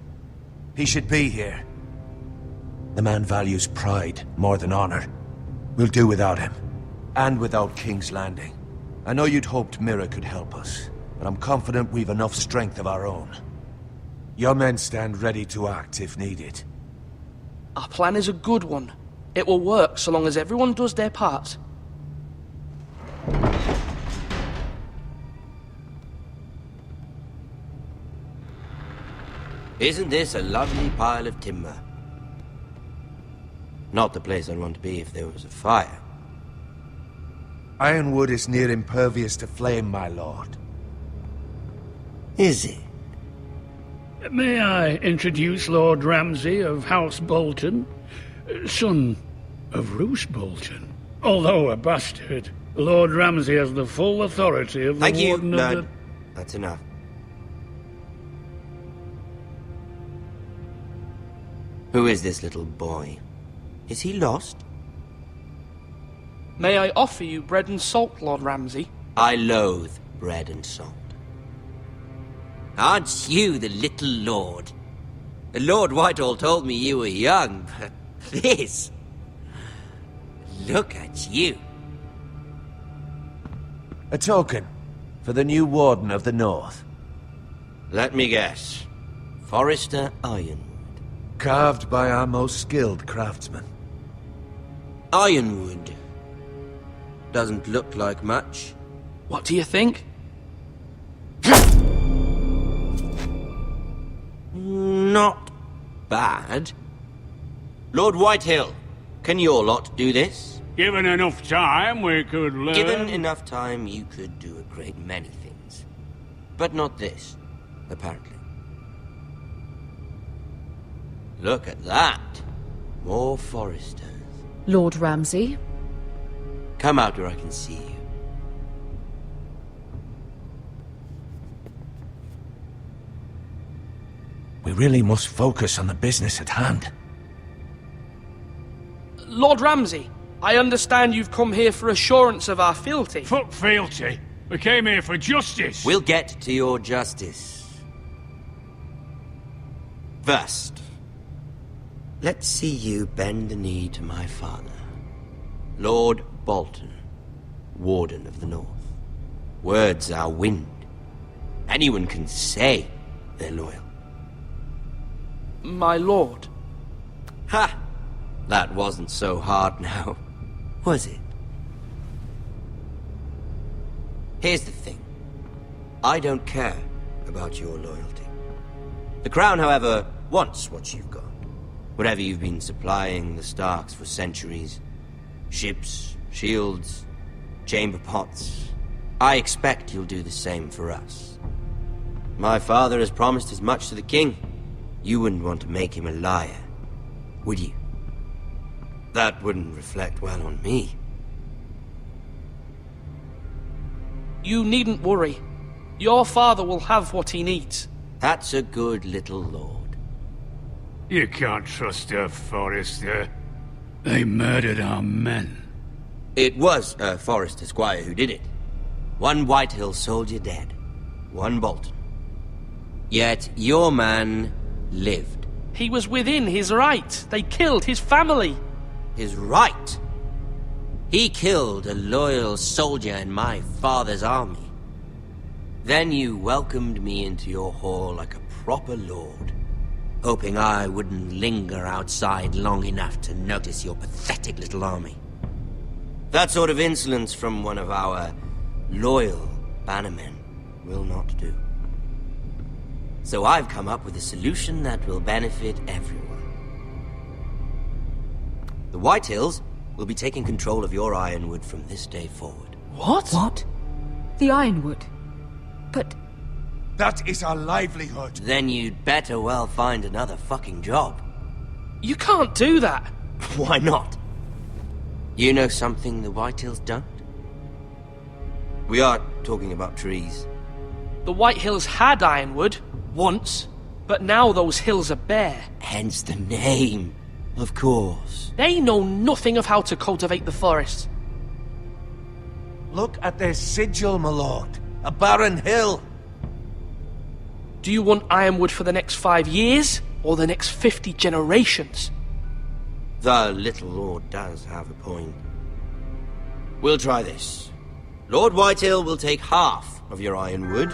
He should be here. The man values pride more than honor. We'll do without him. And without King's Landing. I know you'd hoped Mira could help us, but I'm confident we've enough strength of our own. Your men stand ready to act if needed. Our plan is a good one. It will work so long as everyone does their part. Isn't this a lovely pile of timber? Not the place I'd want to be if there was a fire. Ironwood is near impervious to flame, my lord. Is it? May I introduce Lord Ramsay of House Bolton, son of Roose Bolton. Although a bastard, Lord Ramsay has the full authority of the Thank you, Warden of Lord. the... That's enough. Who is this little boy? Is he lost? May I offer you bread and salt, Lord Ramsay? I loathe bread and salt. Aren't you the little lord? Lord Whitehall told me you were young, but this... Look at you. A token for the new Warden of the North. Let me guess. Forrester Ironwood. Carved by our most skilled craftsmen. Ironwood. Doesn't look like much. What do you think? not bad. Lord Whitehill, can your lot do this? Given enough time, we could learn. Given enough time, you could do a great many things. But not this, apparently. Look at that. More Foresters. Lord Ramsay? Come out where I can see you. We really must focus on the business at hand. Lord Ramsay, I understand you've come here for assurance of our fealty. Fuck fealty. We came here for justice. We'll get to your justice. First, let's see you bend the knee to my father, Lord Bolton, Warden of the North. Words are wind. Anyone can say they're loyal. My lord. Ha! That wasn't so hard now, was it? Here's the thing. I don't care about your loyalty. The Crown, however, wants what you've got. Whatever you've been supplying the Starks for centuries. Ships, shields, chamber pots. I expect you'll do the same for us. My father has promised as much to the king. You wouldn't want to make him a liar, would you? That wouldn't reflect well on me. You needn't worry. Your father will have what he needs. That's a good little lord. You can't trust a Forester. They murdered our men. It was a Forester squire who did it. One Whitehill soldier dead. One Bolton. Yet your man lived. He was within his right. They killed his family. His right? He killed a loyal soldier in my father's army. Then you welcomed me into your hall like a proper lord, hoping I wouldn't linger outside long enough to notice your pathetic little army. That sort of insolence from one of our loyal bannermen will not do. So I've come up with a solution that will benefit everyone. The Whitehills will be taking control of your ironwood from this day forward. What? What? The ironwood? But... That is our livelihood. Then you'd better well find another fucking job. You can't do that. Why not? You know something the Whitehills don't? We are talking about trees. The Whitehills had ironwood, once, but now those hills are bare. Hence the name, of course. They know nothing of how to cultivate the forest. Look at their sigil, my lord. A barren hill. Do you want ironwood for the next 5 years, or the next 50 generations? The little lord does have a point. We'll try this. Lord Whitehill will take half of your ironwood,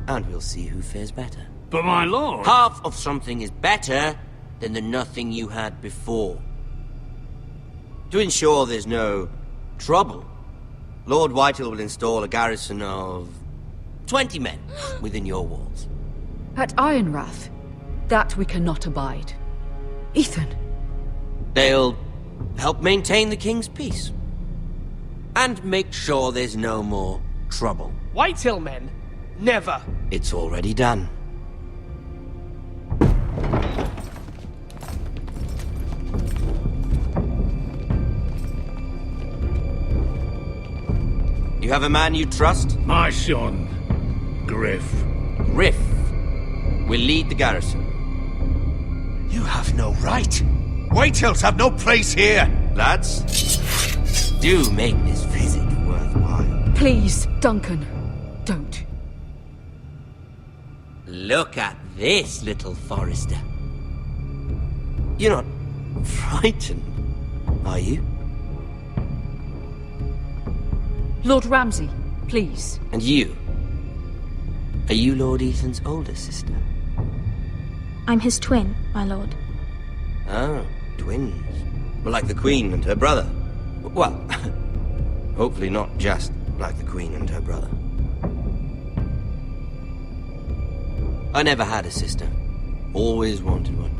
and we'll see who fares better. But my lord... Half of something is better than the nothing you had before. To ensure there's no trouble, Lord Whitehill will install a garrison of 20 men within your walls. At Ironrath? That we cannot abide. Ethan. They'll help maintain the king's peace. And make sure there's no more trouble. Whitehill men? Never. It's already done. You have a man you trust? My son, Griff. Griff will lead the garrison. You have no right. Whitehills have no place here. Lads, do make this visit worthwhile. Please, Duncan, don't. Look at this, little Forester. You're not frightened, are you? Lord Ramsay, please. And you? Are you Lord Ethan's older sister? I'm his twin, my lord. Oh, twins. Well, like the Queen and her brother. Well, hopefully not just like the Queen and her brother. I never had a sister. Always wanted one.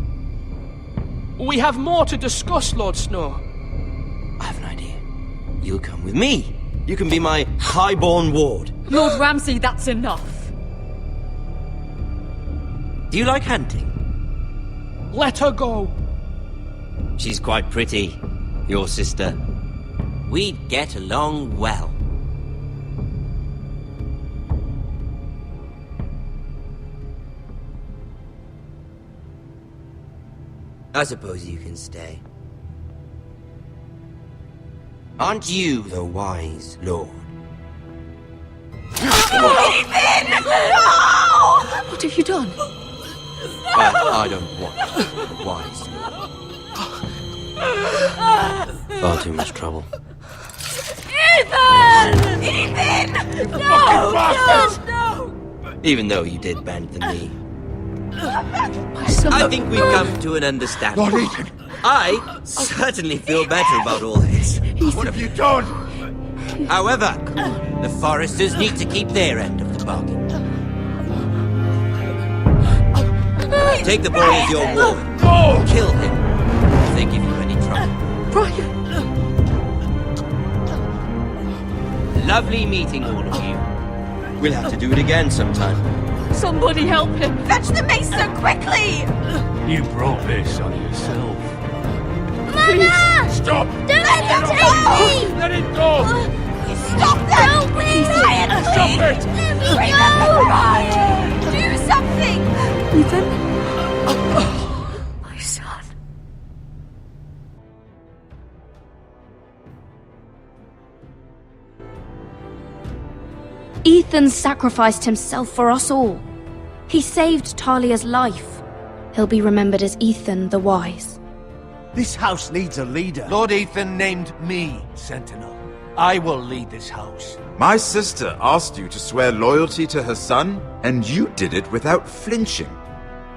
We have more to discuss, Lord Snow. I have an idea. You'll come with me. You can be my highborn ward. Lord Ramsay, that's enough. Do you like hunting? Let her go. She's quite pretty, your sister. We'd get along well. I suppose you can stay. Aren't you the wise lord? Ethan! No! What have you done? I don't want wise lord. Far too much trouble. Ethan! Ethan! No! No! Even though you did bend the knee. My son. I think we've come to an understanding. Lord Ethan! I certainly feel better about all this. What have you done? However, the Foresters need to keep their end of the bargain. Take the boy as your ward. Kill him if they give you any trouble. Brian! Lovely meeting all of you. We'll have to do it again sometime. Somebody help him! Fetch the maester quickly! You brought this on yourself. Mama! Stop! Don't let him take me! Let it go! Stop them! No, please! Ryan, Stop it! Bring them to Ryan! Do something! Ethan? My son. Ethan sacrificed himself for us all. He saved Talia's life. He'll be remembered as Ethan the Wise. This house needs a leader. Lord Ethan named me Sentinel. I will lead this house. My sister asked you to swear loyalty to her son, and you did it without flinching.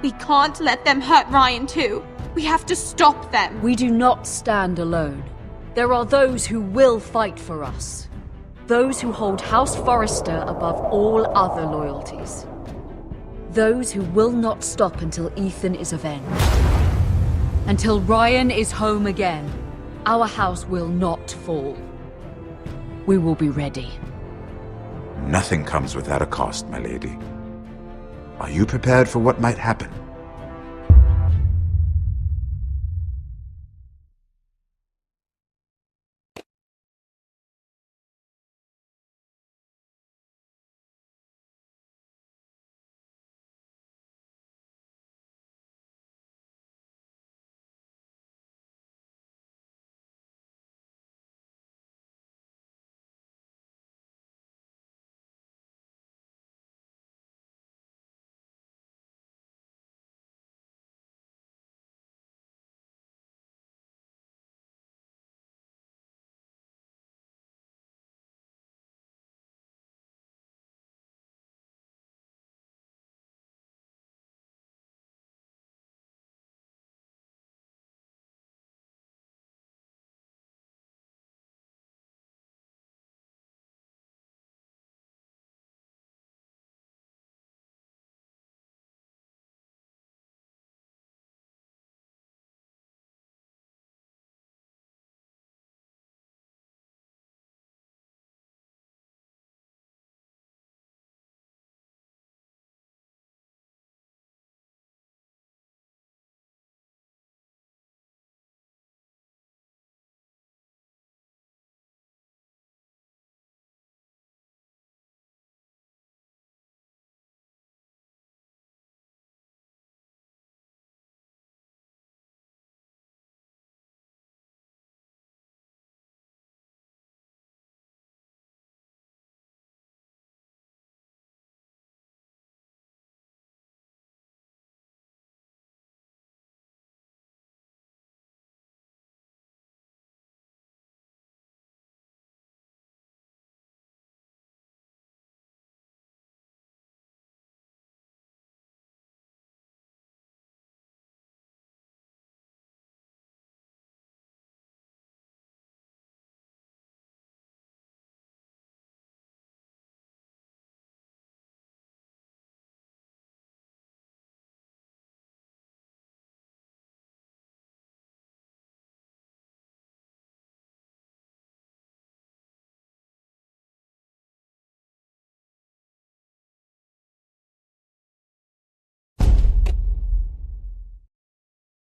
We can't let them hurt Ryan too. We have to stop them. We do not stand alone. There are those who will fight for us. Those who hold House Forrester above all other loyalties. Those who will not stop until Ethan is avenged. Until Ryan is home again, our house will not fall. We will be ready. Nothing comes without a cost, my lady. Are you prepared for what might happen?